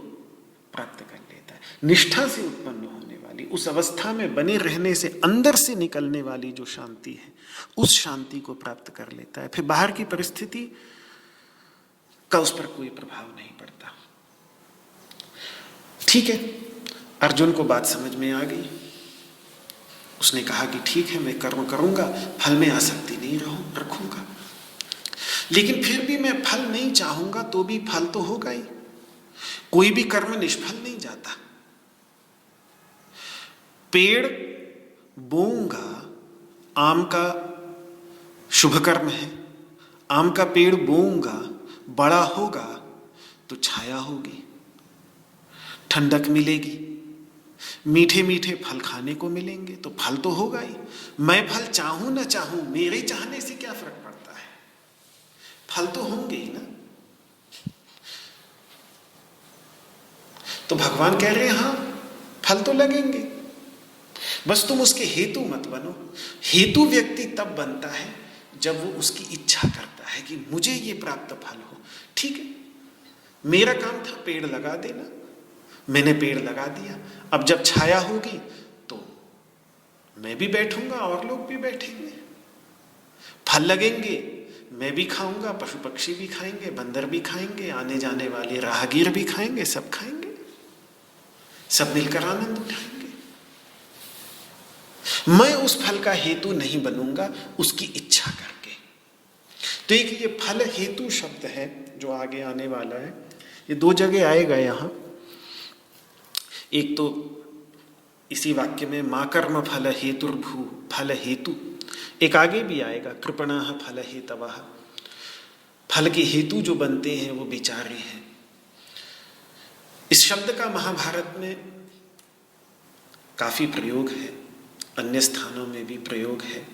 प्राप्त कर लेता है। निष्ठा से उत्पन्न होने वाली, उस अवस्था में बने रहने से अंदर से निकलने वाली जो शांति है उस शांति को प्राप्त कर लेता है। फिर बाहर की परिस्थिति का उस पर कोई प्रभाव नहीं पड़ता। ठीक है, अर्जुन को बात समझ में आ गई। उसने कहा कि ठीक है, मैं कर्म करूंगा, फल में आसक्ति नहीं रखूंगा, लेकिन फिर भी मैं फल नहीं चाहूंगा तो भी फल तो होगा ही। कोई भी कर्म निष्फल नहीं जाता। पेड़ बोऊंगा, आम का शुभ कर्म है, आम का पेड़ बोऊंगा, बड़ा होगा तो छाया होगी, ठंडक मिलेगी, मीठे मीठे फल खाने को मिलेंगे, तो फल तो होगा ही। मैं फल चाहूं ना चाहूं, मेरे चाहने से क्या फर्क पड़ता है, फल तो होंगे ही ना। तो भगवान कह रहे हैं हाँ, फल तो लगेंगे, बस तुम उसके हेतु मत बनो। हेतु व्यक्ति तब बनता है जब वो उसकी इच्छा करता है कि मुझे ये प्राप्त फल हो। ठीक है, मेरा काम था पेड़ लगा देना, मैंने पेड़ लगा दिया, अब जब छाया होगी तो मैं भी बैठूंगा और लोग भी बैठेंगे, फल लगेंगे, मैं भी खाऊंगा, पशु पक्षी भी खाएंगे, बंदर भी खाएंगे, आने जाने वाले राहगीर भी खाएंगे, सब खाएंगे, सब मिलकर आनंद उठाएंगे। मैं उस फल का हेतु नहीं बनूंगा, उसकी इच्छा करके। तो एक ये फल हेतु शब्द है जो आगे आने वाला है, ये 2 जगह आएगा यहां। एक तो इसी वाक्य में मा कर्म फल हेतुर्भू, फल हेतु। एक आगे भी आएगा कृपणः फल हेतवः, फल के हेतु जो बनते हैं वो विचारे हैं। इस शब्द का महाभारत में काफी प्रयोग है, अन्य स्थानों में भी प्रयोग है।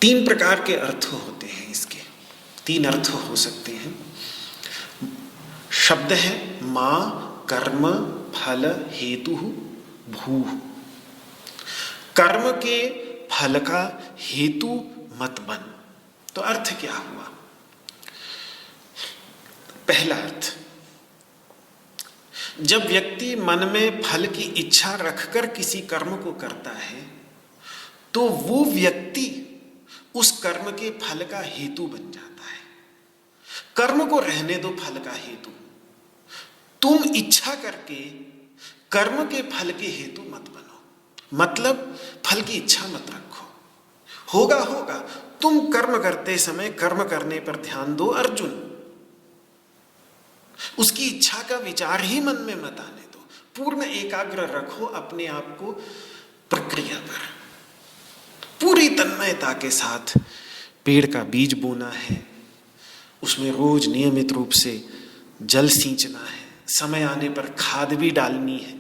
3 प्रकार के अर्थ होते हैं इसके, 3 अर्थ हो सकते हैं। शब्द है मा कर्म फल हेतु भू, कर्म के फल का हेतु मत बन। तो अर्थ क्या हुआ? पहला अर्थ, जब व्यक्ति मन में फल की इच्छा रखकर किसी कर्म को करता है तो वो व्यक्ति उस कर्म के फल का हेतु बन जाता है। कर्म को रहने दो फल का हेतु, तुम इच्छा करके कर्म के फल के हेतु मत बनो। मतलब फल की इच्छा मत रखो, होगा होगा। तुम कर्म करते समय कर्म करने पर ध्यान दो अर्जुन, उसकी इच्छा का विचार ही मन में मत आने दो। पूर्ण एकाग्र रखो अपने आप को प्रक्रिया पर, पूरी तन्मयता के साथ। पेड़ का बीज बोना है, उसमें रोज नियमित रूप से जल सींचना है, समय आने पर खाद भी डालनी है।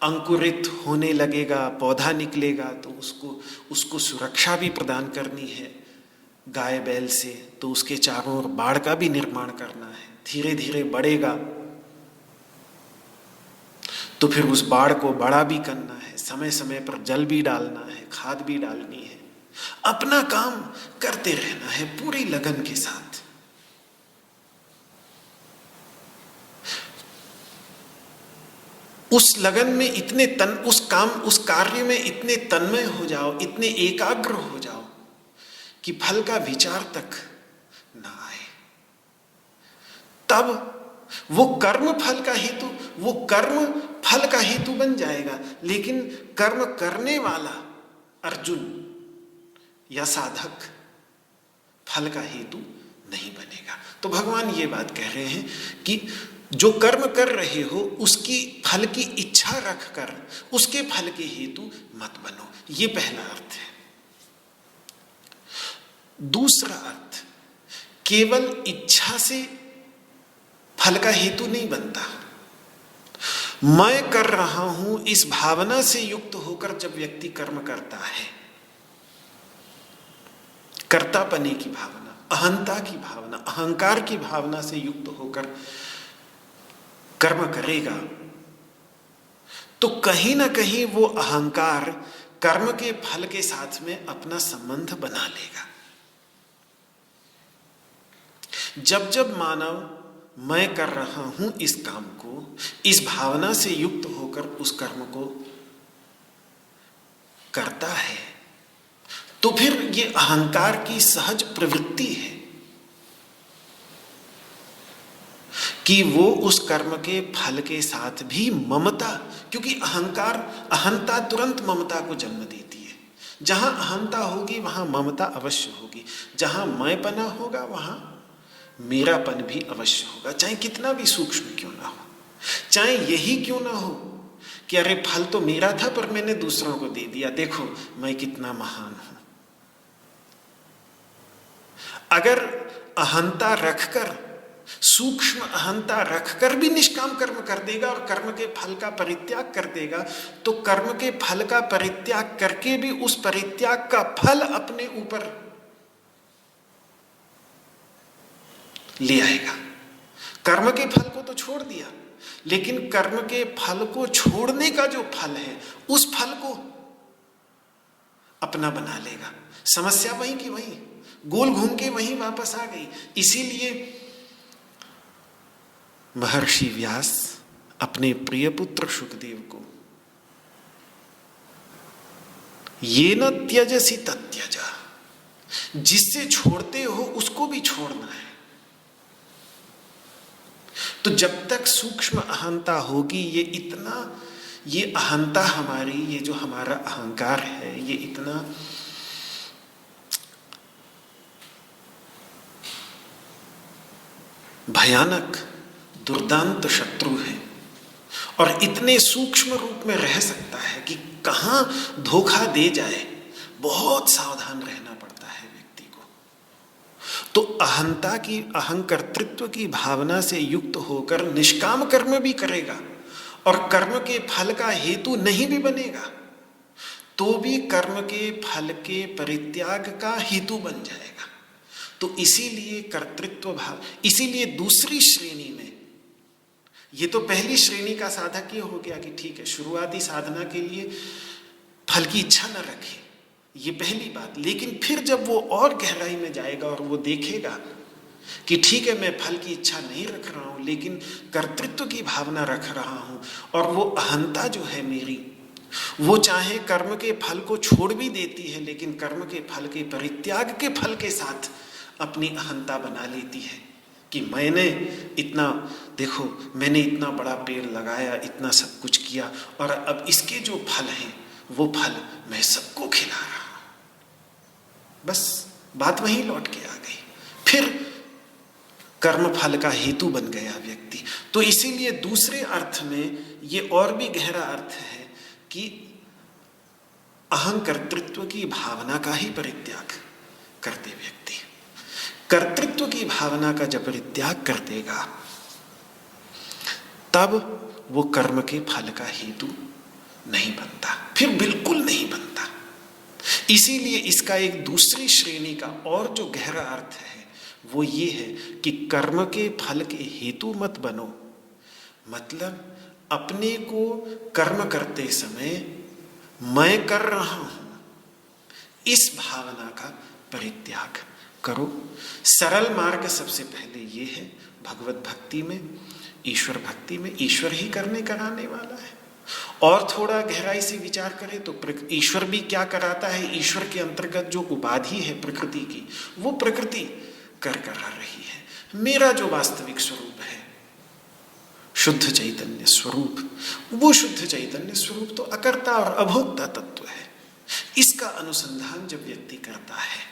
अंकुरित होने लगेगा, पौधा निकलेगा तो उसको सुरक्षा भी प्रदान करनी है गाय बैल से, तो उसके चारों ओर बाड़ का भी निर्माण करना है। धीरे धीरे बढ़ेगा तो फिर उस बाड़ को बड़ा भी करना है, समय समय पर जल भी डालना है, खाद भी डालनी है। अपना काम करते रहना है पूरी लगन के साथ। उस लगन में इतने उस कार्य में इतने तन्मय हो जाओ, इतने एकाग्र हो जाओ कि फल का विचार तक ना आए। तब वो कर्म फल का हेतु, वो कर्म फल का हेतु बन जाएगा, लेकिन कर्म करने वाला अर्जुन या साधक फल का हेतु नहीं बनेगा। तो भगवान ये बात कह रहे हैं कि जो कर्म कर रहे हो उसकी फल की इच्छा रखकर उसके फल के हेतु मत बनो। ये पहला अर्थ है। दूसरा अर्थ, केवल इच्छा से फल का हेतु नहीं बनता। मैं कर रहा हूं इस भावना से युक्त होकर जब व्यक्ति कर्म करता है, कर्तापने की भावना, अहंता की भावना, अहंकार की भावना से युक्त होकर कर्म करेगा, तो कहीं ना कहीं वो अहंकार कर्म के फल के साथ में अपना संबंध बना लेगा। जब जब मानव मैं कर रहा हूं इस काम को, इस भावना से युक्त होकर उस कर्म को करता है, तो फिर ये अहंकार की सहज प्रवृत्ति है कि वो उस कर्म के फल के साथ भी ममता, क्योंकि अहंकार, अहंता तुरंत ममता को जन्म देती है। जहां अहंता होगी वहां ममता अवश्य होगी, जहां मैंपना होगा वहां मेरापन भी अवश्य होगा, चाहे कितना भी सूक्ष्म क्यों ना हो, चाहे यही क्यों ना हो कि अरे फल तो मेरा था पर मैंने दूसरों को दे दिया, देखो मैं कितना महान हूं। अगर अहंता रखकर, सूक्ष्म अहंता रखकर भी निष्काम कर्म कर देगा और कर्म के फल का परित्याग कर देगा, तो कर्म के फल का परित्याग करके भी उस परित्याग का फल अपने ऊपर ले आएगा। कर्म के फल को तो छोड़ दिया, लेकिन कर्म के फल को छोड़ने का जो फल है उस फल को अपना बना लेगा। समस्या वहीं की वहीं, गोल घूम के वहीं वापस आ गई। इसीलिए महर्षि व्यास अपने प्रिय पुत्र शुकदेव को ये न त्यजसी तत्यजा, जिससे छोड़ते हो उसको भी छोड़ना है। तो जब तक सूक्ष्म अहंता होगी, ये अहंता हमारी, ये जो हमारा अहंकार है, ये इतना भयानक दुर्दांत शत्रु है और इतने सूक्ष्म रूप में रह सकता है कि कहां धोखा दे जाए, बहुत सावधान रहना पड़ता है व्यक्ति को। तो अहंता की, अहंकर्तृत्व की भावना से युक्त होकर निष्काम कर्म भी करेगा और कर्म के फल का हेतु नहीं भी बनेगा, तो भी कर्म के फल के परित्याग का हेतु बन जाएगा। तो इसीलिए कर्तृत्व भाव, इसीलिए दूसरी श्रेणी में, ये तो पहली श्रेणी का साधक ये हो गया कि ठीक है, शुरुआती साधना के लिए फल की इच्छा न रखे, ये पहली बात। लेकिन फिर जब वो और गहराई में जाएगा और वो देखेगा कि ठीक है, मैं फल की इच्छा नहीं रख रहा हूं, लेकिन कर्तृत्व की भावना रख रहा हूं, और वो अहंता जो है मेरी, वो चाहे कर्म के फल को छोड़ भी देती है, लेकिन कर्म के फल के परित्याग के फल के साथ अपनी अहंता बना लेती है कि मैंने इतना, देखो मैंने इतना बड़ा पेड़ लगाया, इतना सब कुछ किया, और अब इसके जो फल हैं वो फल मैं सबको खिला रहा हूं। बस बात वहीं लौट के आ गई, फिर कर्म फल का हेतु बन गया व्यक्ति। तो इसीलिए दूसरे अर्थ में ये और भी गहरा अर्थ है कि अहंकर्तृत्व की भावना का ही परित्याग करते व्यक्ति, कर्तृत्व की भावना का जब परित्याग कर देगा, तब वो कर्म के फल का हेतु नहीं बनता, फिर बिल्कुल नहीं बनता। इसीलिए इसका एक दूसरी श्रेणी का और जो गहरा अर्थ है वो ये है कि कर्म के फल के हेतु मत बनो, मतलब अपने को कर्म करते समय मैं कर रहा हूं इस भावना का परित्याग करो। सरल मार्ग सबसे पहले ये है, भगवत भक्ति में, ईश्वर भक्ति में ईश्वर ही करने कराने वाला है। और थोड़ा गहराई से विचार करें तो ईश्वर भी क्या कराता है, ईश्वर के अंतर्गत जो उपाधि है प्रकृति की, वो प्रकृति कर करा रही है। मेरा जो वास्तविक स्वरूप शुद्ध चैतन्य स्वरूप, वो शुद्ध चैतन्य स्वरूप तो अकर्ता और अभोक्ता तत्व है। इसका अनुसंधान जब व्यक्ति करता है,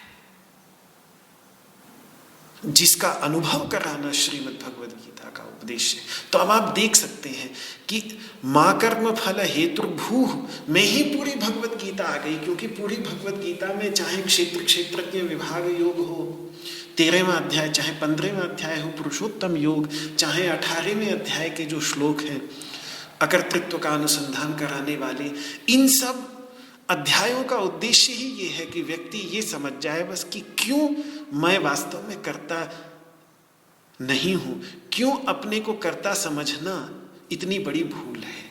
जिसका अनुभव कराना श्रीमद् भगवद गीता का उद्देश्य, तो अब आप देख सकते हैं कि माँ कर्म फल हेतुर्भूः में ही पूरी भगवद गीता आ गई, क्योंकि पूरी भगवद गीता में चाहे क्षेत्र क्षेत्रज्ञ विभाग योग हो 13वां अध्याय, चाहे 15वां अध्याय हो पुरुषोत्तम योग, चाहे 18वें अध्याय के जो श्लोक हैं अकर्तृत्व का अनुसंधान कराने वाले, इन सब अध्यायों का उद्देश्य ही ये है कि व्यक्ति ये समझ जाए बस कि क्यों मैं वास्तव में कर्ता नहीं हूं, क्यों अपने को कर्ता समझना इतनी बड़ी भूल है।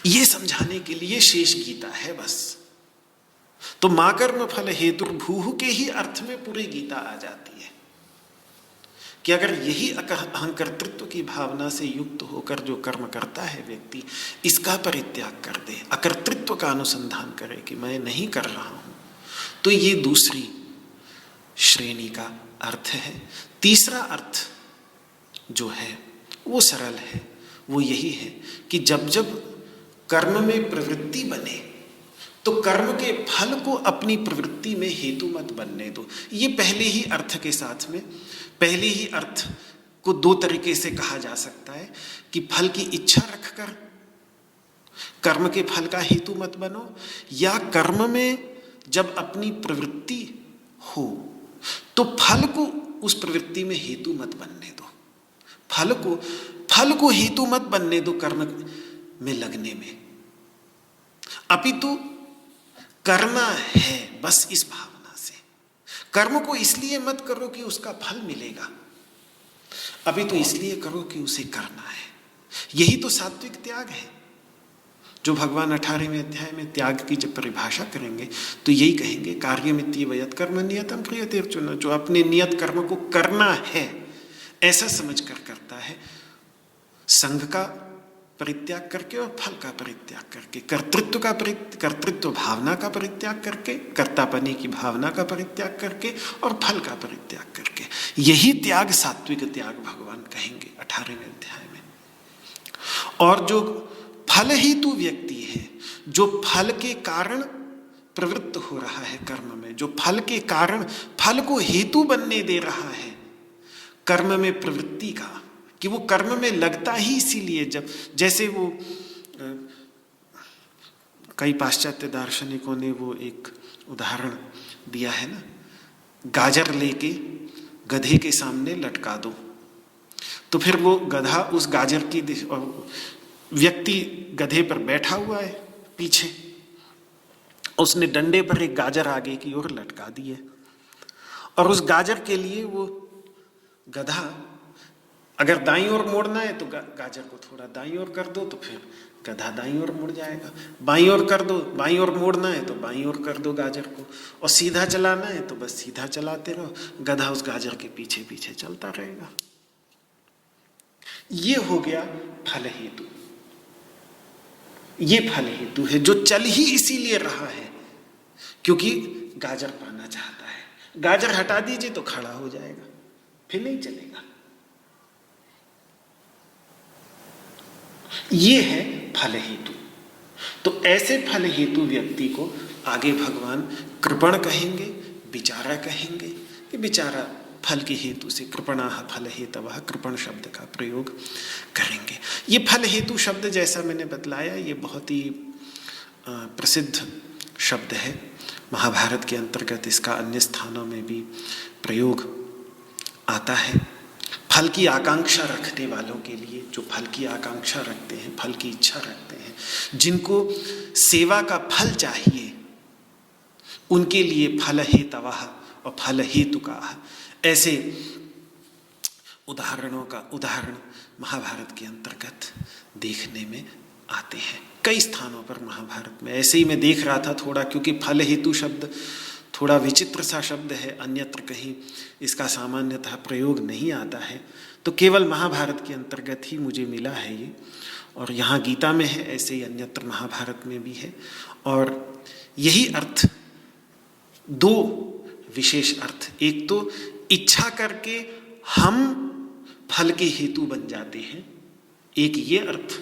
ये समझाने के लिए शेष गीता है बस। तो मां कर्म फल हेतुर्भूः के ही अर्थ में पूरी गीता आ जाती है कि अगर यही अहंकर्तृत्व की भावना से युक्त होकर जो कर्म करता है व्यक्ति, इसका परित्याग कर दे, अकर्तृत्व का अनुसंधान करे कि मैं नहीं कर रहा हूं, तो ये दूसरी श्रेणी का अर्थ है। तीसरा अर्थ जो है वो सरल है, वो यही है कि जब जब कर्म में प्रवृत्ति बने तो कर्म के फल को अपनी प्रवृत्ति में हेतु मत बनने दो। ये पहले ही अर्थ के साथ में, पहले ही अर्थ को दो तरीके से कहा जा सकता है कि फल की इच्छा रखकर कर्म के फल का हेतु मत बनो, या कर्म में जब अपनी प्रवृत्ति हो तो फल को उस प्रवृत्ति में हेतु मत बनने दो, फल को हेतु मत बनने दो कर्म में लगने में, अपितु करना है बस इस भावना से। कर्म को इसलिए मत करो कि उसका फल मिलेगा, अभी तो इसलिए करो कि उसे करना है। यही तो सात्विक त्याग है, जो भगवान 18वें अध्याय में त्याग की जब परिभाषा करेंगे तो यही कहेंगे कार्यमित्येव यत् कर्म नियतं क्रियते अर्जुन, जो अपने नियत कर्म को करना है ऐसा समझकर करता है, संग का परित्याग करके और फल का परित्याग करके, कर्तृत्व भावना का परित्याग करके, कर्तापने की भावना का परित्याग करके और फल का परित्याग करके। यही त्याग सात्विक त्याग भगवान कहेंगे 18वें अध्याय में। और जो फल हेतु व्यक्ति है, जो फल के कारण प्रवृत्त हो रहा है कर्म में, जो फल के कारण फल को हेतु बनने दे रहा है कर्म में प्रवृत्ति का, कि वो कर्म में लगता ही इसीलिए, जब जैसे वो कई पाश्चात्य दार्शनिकों ने वो एक उदाहरण दिया है ना, गाजर लेके गधे के सामने लटका दो, तो फिर वो गधा उस गाजर की व्यक्ति गधे पर बैठा हुआ है पीछे, उसने डंडे पर एक गाजर आगे की ओर लटका दी है, और उस गाजर के लिए वो गधा अगर दाईं ओर मोड़ना है तो गाजर को थोड़ा दाईं ओर कर दो तो फिर गधा दाईं ओर मुड़ जाएगा, बाईं ओर कर दो, बाईं ओर मोड़ना है तो बाईं ओर कर दो गाजर को, और सीधा चलाना है तो बस सीधा चलाते रहो, गधा उस गाजर के पीछे पीछे चलता रहेगा। ये हो गया फल हेतु, ये फल हेतु है जो चल ही इसीलिए रहा है क्योंकि गाजर पाना चाहता है। गाजर हटा दीजिए तो खड़ा हो जाएगा, फिर नहीं चलेगा। ये है फल हेतु। तो ऐसे फल हेतु व्यक्ति को आगे भगवान कृपण कहेंगे, विचारा कहेंगे कि विचारा फल के हेतु से कृपणाः फल हेतवः, कृपण शब्द का प्रयोग करेंगे। ये फल हेतु शब्द जैसा मैंने बतलाया ये बहुत ही प्रसिद्ध शब्द है, महाभारत के अंतर्गत इसका अन्य स्थानों में भी प्रयोग आता है। फल की आकांक्षा रखने वालों के लिए, जो फल की आकांक्षा रखते हैं, फल की इच्छा रखते हैं, जिनको सेवा का फल चाहिए, उनके लिए फल हेतवः और फल हेतुकाः, ऐसे उदाहरण महाभारत के अंतर्गत देखने में आते हैं। कई स्थानों पर महाभारत में ऐसे ही मैं देख रहा था थोड़ा, क्योंकि फल हेतु शब्द थोड़ा विचित्र सा शब्द है, अन्यत्र कहीं इसका सामान्यतः प्रयोग नहीं आता है, तो केवल महाभारत के अंतर्गत ही मुझे मिला है ये, और यहाँ गीता में है, ऐसे ही अन्यत्र महाभारत में भी है। और यही अर्थ, दो विशेष अर्थ, एक तो इच्छा करके हम फल के हेतु बन जाते हैं। एक ये अर्थ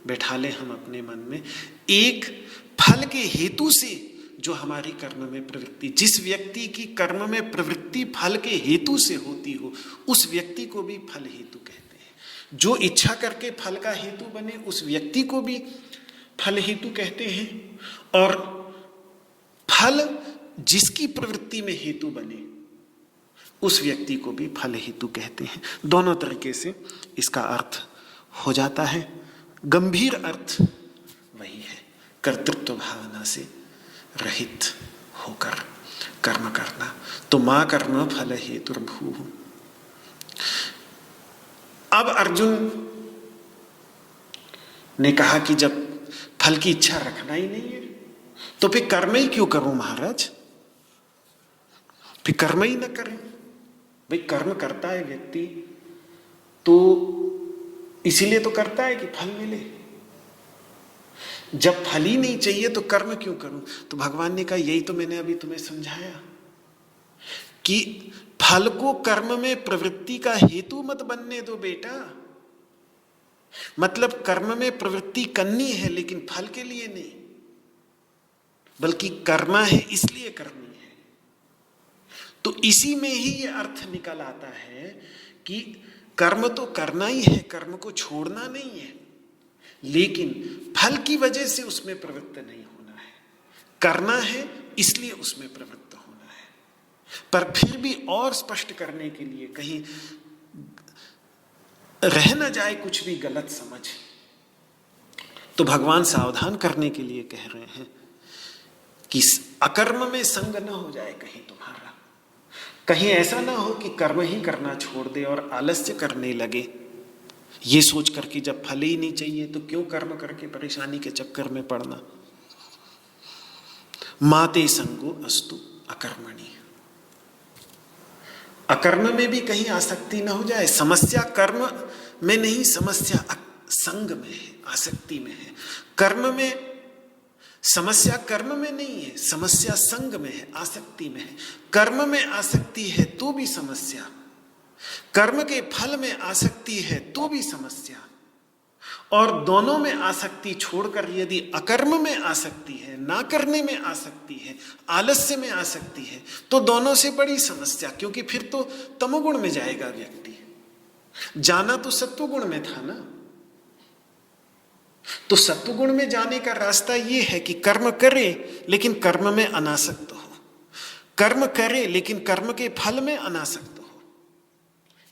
बैठा ले हम अपने मन में, एक फल के हेतु से जो हमारी कर्म में प्रवृत्ति, जिस व्यक्ति की कर्म में प्रवृत्ति फल के हेतु से होती हो उस व्यक्ति को भी फल हेतु कहते हैं। जो इच्छा करके फल का हेतु बने उस व्यक्ति को भी फल हेतु कहते हैं, और फल जिसकी प्रवृत्ति में हेतु बने उस व्यक्ति को भी फल हेतु कहते हैं। दोनों तरीके से इसका अर्थ हो जाता है। गंभीर अर्थ वही है, कर्तृत्व भावना से रहित होकर कर्म करना। तो मा कर्म फल हेतुर्भूः। अब अर्जुन ने कहा कि जब फल की इच्छा रखना ही नहीं है तो फिर कर्म ही क्यों करूं महाराज, फिर कर्म ही ना करें। भाई कर्म करता है व्यक्ति तो इसीलिए तो करता है कि फल मिले। जब फल ही नहीं चाहिए तो कर्म क्यों करूं। तो भगवान ने कहा यही तो मैंने अभी तुम्हें समझाया कि फल को कर्म में प्रवृत्ति का हेतु मत बनने दो बेटा। मतलब कर्म में प्रवृत्ति करनी है लेकिन फल के लिए नहीं, बल्कि करना है इसलिए करनी है। तो इसी में ही ये अर्थ निकल आता है कि कर्म तो करना ही है, कर्म को छोड़ना नहीं है, लेकिन फल की वजह से उसमें प्रवृत्त नहीं होना है। करना है इसलिए उसमें प्रवृत्त होना है। पर फिर भी और स्पष्ट करने के लिए, कहीं रह न जाए कुछ भी गलत समझ, तो भगवान सावधान करने के लिए कह रहे हैं कि अकर्म में संग न हो जाए कहीं तुम्हारा। कहीं ऐसा ना हो कि कर्म ही करना छोड़ दे और आलस्य करने लगे, ये सोच करके जब फल ही नहीं चाहिए तो क्यों कर्म करके परेशानी के चक्कर में पड़ना। माते संगो अस्तु अकर्मणि। अकर्म में भी कहीं आसक्ति ना हो जाए। समस्या कर्म में नहीं, समस्या संग में है, आसक्ति में है। कर्म में समस्या कर्म में नहीं है, समस्या संग में है, आसक्ति में है। कर्म में आसक्ति है तो भी समस्या, कर्म के फल में आसक्ति है तो भी समस्या। और दोनों में आसक्ति छोड़कर यदि अकर्म में आसक्ति है, ना करने में आसक्ति है, आलस्य में आसक्ति है, तो दोनों से बड़ी समस्या, क्योंकि फिर तो तमोगुण में जाएगा व्यक्ति। जाना तो सत्वगुण में था ना। तो सत्वगुण में जाने का रास्ता यह है कि कर्म करे लेकिन कर्म में अनासक्त हो, कर्म करे लेकिन कर्म के फल में अनासक्त हो।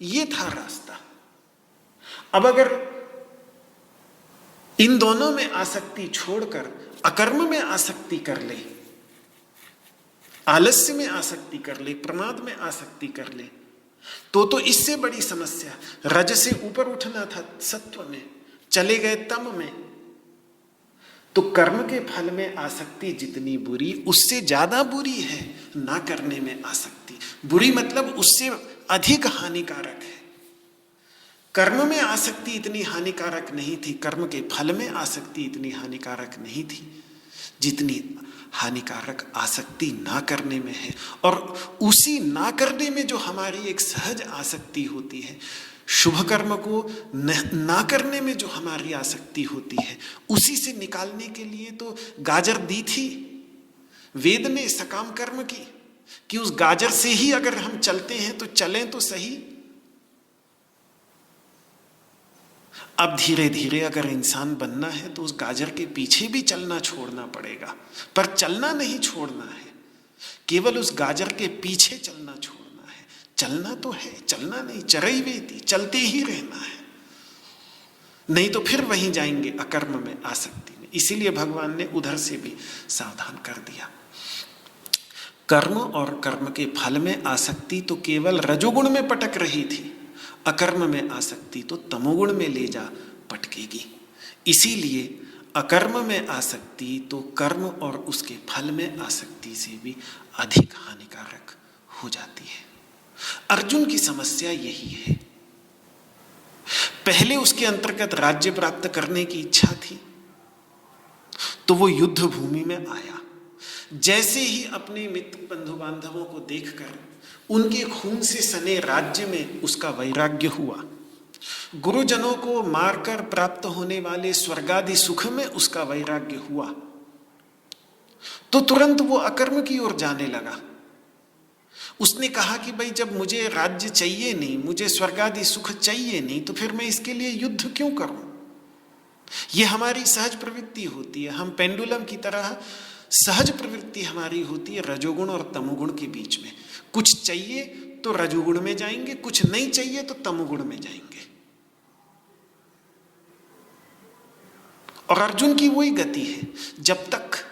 यह था रास्ता। अब अगर इन दोनों में आसक्ति छोड़कर अकर्म में आसक्ति कर ले, आलस्य में आसक्ति कर ले, प्रमाद में आसक्ति कर ले, तो इससे बड़ी समस्या। रज से ऊपर उठना था, सत्व में चले गए, तम में। तो कर्म के फल में आसक्ति जितनी बुरी, उससे ज्यादा बुरी है ना करने में आसक्ति। बुरी मतलब उससे अधिक हानिकारक है। कर्म में आसक्ति इतनी हानिकारक नहीं थी, कर्म के फल में आसक्ति इतनी हानिकारक नहीं थी जितनी हानिकारक आसक्ति ना करने में है। और उसी ना करने में जो हमारी एक सहज आसक्ति होती है, शुभ कर्म को ना करने में जो हमारी आसक्ति होती है, उसी से निकालने के लिए तो गाजर दी थी वेद ने सकाम कर्म की, कि उस गाजर से ही अगर हम चलते हैं तो चलें तो सही। अब धीरे धीरे अगर इंसान बनना है तो उस गाजर के पीछे भी चलना छोड़ना पड़ेगा, पर चलना नहीं छोड़ना है, केवल उस गाजर के पीछे चलना छोड़ना है। चलना तो है, चलना नहीं, चरई वेती, चलते ही रहना है, नहीं तो फिर वहीं जाएंगे अकर्म में, आसक्ति में। इसीलिए भगवान ने उधर से भी सावधान कर दिया। कर्म और कर्म के फल में आसक्ति तो केवल रजोगुण में पटक रही थी, अकर्म में आसक्ति तो तमोगुण में ले जा पटकेगी। इसीलिए अकर्म में आसक्ति तो कर्म और उसके फल में आसक्ति से भी अधिक हानिकारक हो जाती है। अर्जुन की समस्या यही है। पहले उसके अंतर्गत राज्य प्राप्त करने की इच्छा थी तो वो युद्ध भूमि में आया। जैसे ही अपने मित्र बंधु बांधवों को देखकर उनके खून से सने राज्य में उसका वैराग्य हुआ, गुरुजनों को मारकर प्राप्त होने वाले स्वर्गादि सुख में उसका वैराग्य हुआ तो तुरंत वो अकर्म की ओर जाने लगा। उसने कहा कि भाई जब मुझे राज्य चाहिए नहीं, मुझे स्वर्गादि सुख चाहिए नहीं, तो फिर मैं इसके लिए युद्ध क्यों करूं। ये हमारी सहज प्रवृत्ति होती है। हम पेंडुलम की तरह सहज प्रवृत्ति हमारी होती है रजोगुण और तमोगुण के बीच में। कुछ चाहिए तो रजोगुण में जाएंगे, कुछ नहीं चाहिए तो तमोगुण में जाएंगे। और अर्जुन की वही गति है। जब तक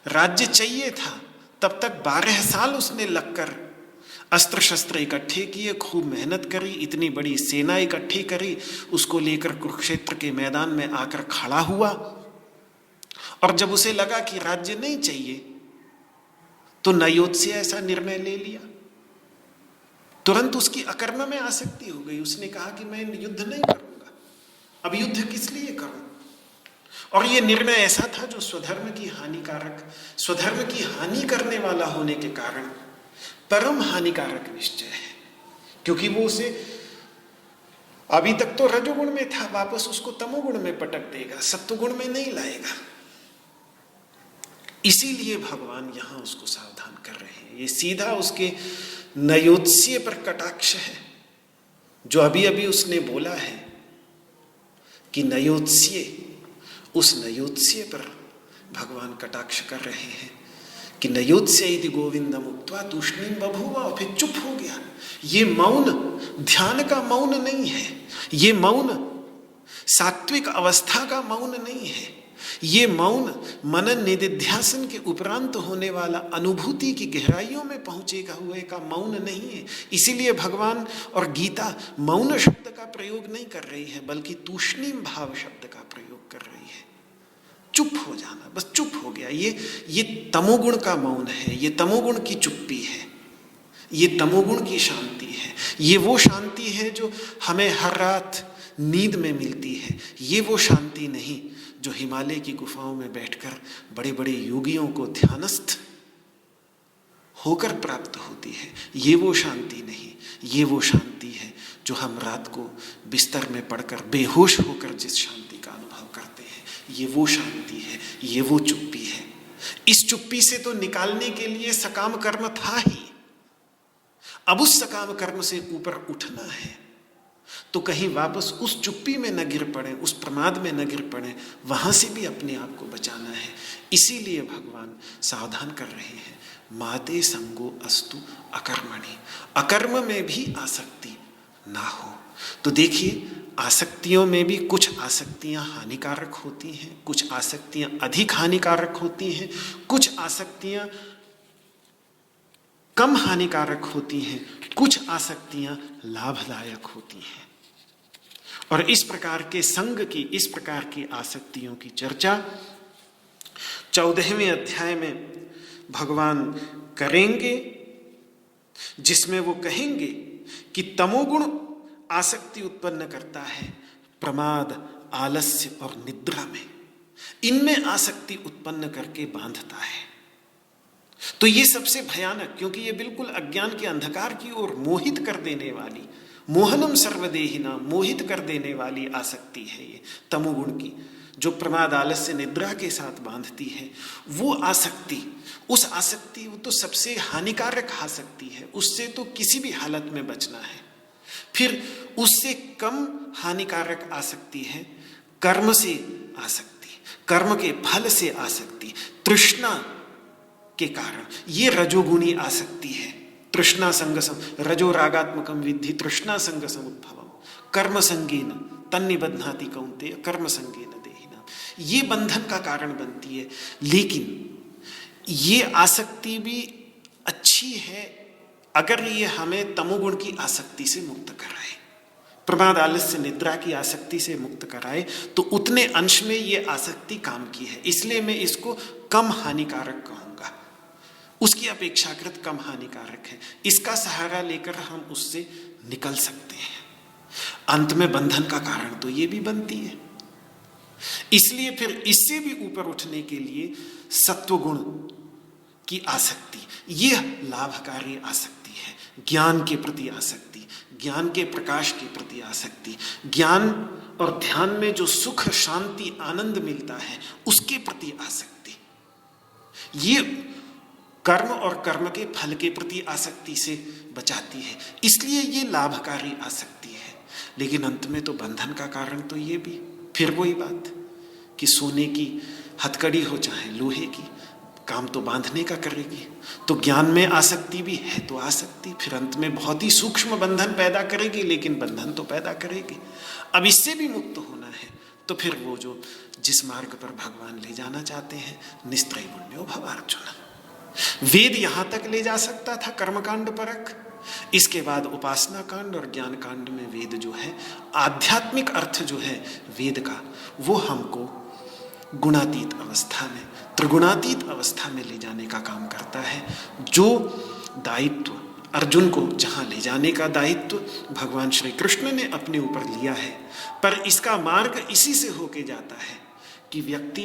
राज्य चाहिए था तब तक 12 साल उसने लगकर अस्त्र शस्त्र इकट्ठे किए, खूब मेहनत करी, इतनी बड़ी सेना इकट्ठी करी, उसको लेकर कुरुक्षेत्र के मैदान में आकर खड़ा हुआ। और जब उसे लगा कि राज्य नहीं चाहिए तो नयोत से ऐसा निर्णय ले लिया। तुरंत उसकी अकर्म में आसक्ति हो गई। उसने कहा कि मैं युद्ध नहीं करूंगा, अब युद्ध किस लिए करूं। और यह निर्णय ऐसा था जो स्वधर्म की हानि करने वाला होने के कारण परम हानिकारक निश्चय है। क्योंकि वो उसे अभी तक तो रजोगुण में था, वापस उसको तमोगुण में पटक देगा, सत्वगुण में नहीं लाएगा। इसीलिए भगवान यहां उसको सावधान कर रहे हैं। ये सीधा उसके नयोत्स्य पर कटाक्ष है। जो अभी अभी उसने बोला है कि नयोत्स्य, उस नयोत्स्य पर भगवान कटाक्ष कर रहे हैं कि नयोत्स्य इति गोविंदम उक्त्वा तूष्णीम बभूव। फिर चुप हो गया। ये मौन ध्यान का मौन नहीं है, ये मौन सात्विक अवस्था का मौन नहीं है, ये मौन मनन निधिध्यासन के उपरांत होने वाला अनुभूति की गहराइयों में पहुंचेगा हुए का मौन नहीं है। इसीलिए भगवान और गीता मौन शब्द का प्रयोग नहीं कर रही है, बल्कि तूष्णीम भाव शब्द का प्रयोग कर रही है। चुप हो जाना, बस चुप हो गया। ये तमोगुण का मौन है, ये तमोगुण की चुप्पी है, ये तमोगुण की शांति है। ये वो शांति है जो हमें हर रात नींद में मिलती है। ये वो शांति नहीं जो हिमालय की गुफाओं में बैठकर बड़े बड़े योगियों को ध्यानस्थ होकर प्राप्त होती है। ये वो शांति नहीं, ये वो शांति है जो हम रात को बिस्तर में पड़कर बेहोश होकर जिस शांति का अनुभव करते हैं। ये वो शांति है, ये वो चुप्पी है। इस चुप्पी से तो निकालने के लिए सकाम कर्म था ही। अब उस सकाम कर्म से ऊपर उठना है तो कहीं वापस उस चुप्पी में न गिर पड़े, उस प्रमाद में न गिर पड़े, वहां से भी अपने आप को बचाना है। इसीलिए भगवान सावधान कर रहे हैं, माते संगो अस्तु अकर्मणि, अकर्म में भी आसक्ति ना हो। तो देखिए, आसक्तियों में भी कुछ आसक्तियां हानिकारक होती हैं, कुछ आसक्तियां अधिक हानिकारक होती हैं, कुछ आसक्तियां कम हानिकारक होती हैं, कुछ आसक्तियां लाभदायक होती हैं। और इस प्रकार के संग की, इस प्रकार की आसक्तियों की चर्चा 14वें अध्याय में भगवान करेंगे, जिसमें वो कहेंगे कि तमोगुण आसक्ति उत्पन्न करता है प्रमाद, आलस्य और निद्रा में। इनमें आसक्ति उत्पन्न करके बांधता है। तो ये सबसे भयानक, क्योंकि ये बिल्कुल अज्ञान के अंधकार की ओर मोहित कर देने वाली, मोहनम सर्वदेहिना, मोहित कर देने वाली आसक्ति है ये तमोगुण की, जो प्रमाद, आलस्य, निद्रा के साथ बांधती है। वो आसक्ति, उस आसक्ति, वो तो सबसे हानिकारक आसक्ति है। उससे तो किसी भी हालत में बचना है। फिर उससे कम हानिकारक आसक्ति है कर्म से आसक्ति, कर्म के फल से आसक्ति, तृष्णा के कारण। ये रजोगुणी आसक्ति है। तृष्णा संगसम, रजो रागात्मकम विद्धि तृष्णा संगसम उद्भवम कर्म संगेन तन्निबध्नाति कौन्तेय कर्म संगेन देहिना। ये बंधन का कारण बनती है। लेकिन ये आसक्ति भी अच्छी है अगर ये हमें तमोगुण की आसक्ति से मुक्त कराए, प्रमाद, आलस्य, निद्रा की आसक्ति से मुक्त कराए, तो उतने अंश में ये आसक्ति काम की है। इसलिए मैं इसको कम हानिकारक कहूंगा, उसकी अपेक्षाकृत कम हानिकारक है। इसका सहारा लेकर हम उससे निकल सकते हैं। अंत में बंधन का कारण तो ये भी बनती है। इसलिए फिर इससे भी ऊपर उठने के लिए सत्वगुण की आसक्ति, यह लाभकारी आसक्ति है। ज्ञान के प्रति आसक्ति, ज्ञान के प्रकाश के प्रति आसक्ति, ज्ञान और ध्यान में जो सुख, शांति, आनंद मिलता है उसके प्रति आसक्ति। ये कर्म और कर्म के फल के प्रति आसक्ति से बचाती है, इसलिए ये लाभकारी आसक्ति है। लेकिन अंत में तो बंधन का कारण तो ये भी, फिर वही बात कि सोने की हथकड़ी हो चाहे लोहे की, काम तो बांधने का करेगी। तो ज्ञान में आसक्ति भी है तो आसक्ति फिर अंत में बहुत ही सूक्ष्म बंधन पैदा करेगी, लेकिन बंधन तो पैदा करेगी। अब इससे भी मुक्त होना है तो फिर वो जो जिस मार्ग पर भगवान ले जाना चाहते हैं, निस्त्रैगुण्यो भवार्जुन, वेद यहां तक ले जा सकता था कर्मकांड परक। इसके बाद उपासना कांड और ज्ञान कांड में वेद जो है, आध्यात्मिक अर्थ जो है वेद का, वो हमको गुणातीत अवस्था में, त्रिगुणातीत अवस्था में ले जाने का काम करता है। जो दायित्व अर्जुन को जहां ले जाने का दायित्व भगवान श्री कृष्ण ने अपने ऊपर लिया है, पर इसका मार्ग इसी से होके जाता है कि व्यक्ति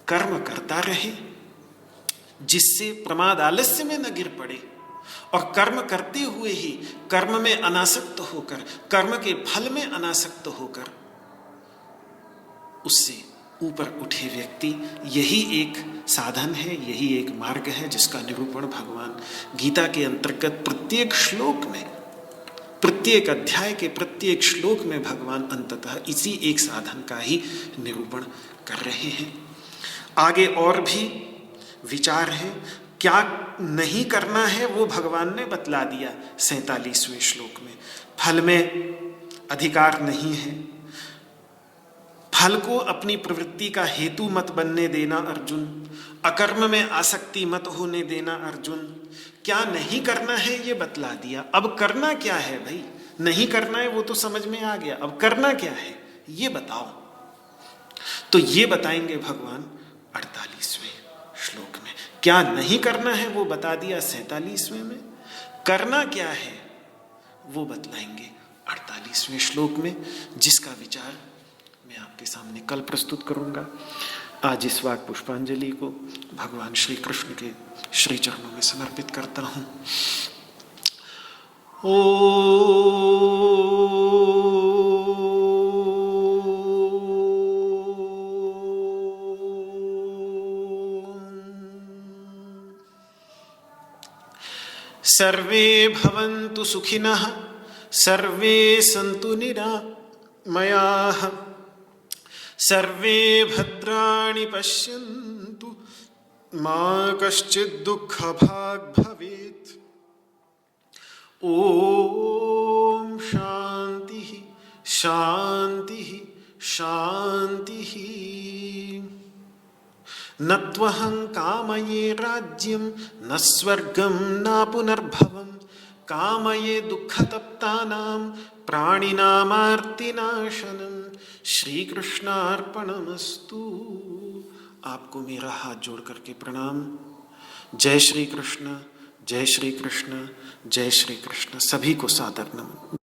कर्म करता रहे जिससे प्रमाद आलस्य में न गिर पड़े, और कर्म करते हुए ही कर्म में अनासक्त होकर, कर्म के फल में अनासक्त होकर उससे ऊपर उठे व्यक्ति, यही एक साधन है, यही एक मार्ग है जिसका निरूपण भगवान गीता के अंतर्गत प्रत्येक श्लोक में, प्रत्येक अध्याय के प्रत्येक श्लोक में भगवान अंततः इसी एक साधन का ही निरूपण कर रहे हैं। आगे और भी विचार है, क्या नहीं करना है वो भगवान ने बतला दिया 47वें श्लोक में। फल में अधिकार नहीं है, फल को अपनी प्रवृत्ति का हेतु मत बनने देना अर्जुन, अकर्म में आसक्ति मत होने देना अर्जुन। क्या नहीं करना है ये बतला दिया, अब करना क्या है भाई? नहीं करना है वो तो समझ में आ गया, अब करना क्या है ये बताओ। तो ये बताएंगे भगवान 48वें श्लोक में। क्या नहीं करना है वो बता दिया 47वें में, करना क्या है वो बतलाएंगे 48वें श्लोक में, जिसका विचार मैं आपके सामने कल प्रस्तुत करूंगा। आज इस वाक पुष्पांजलि को भगवान श्री कृष्ण के श्री चरणों में समर्पित करता हूं। सर्वे भवन्तु सुखिनः, सर्वे सन्तु निरामयाः, सर्वे भद्राणि पश्यन्तु, मा कश्चित् दुःखभाग् भवेत्। ओम शांति शांति शांति। न त्वहं कामये राज्यं न स्वर्गं न पुनर्भवं, कामये दुःखतप्तानां प्राणिनामार्तिनाशनम्। श्री कृष्णार्पणमस्तु। आपको मेरा हाथ जोड़ करके प्रणाम। जय श्री कृष्ण, जय श्री कृष्ण, जय श्री कृष्ण। सभी को सादर नमन।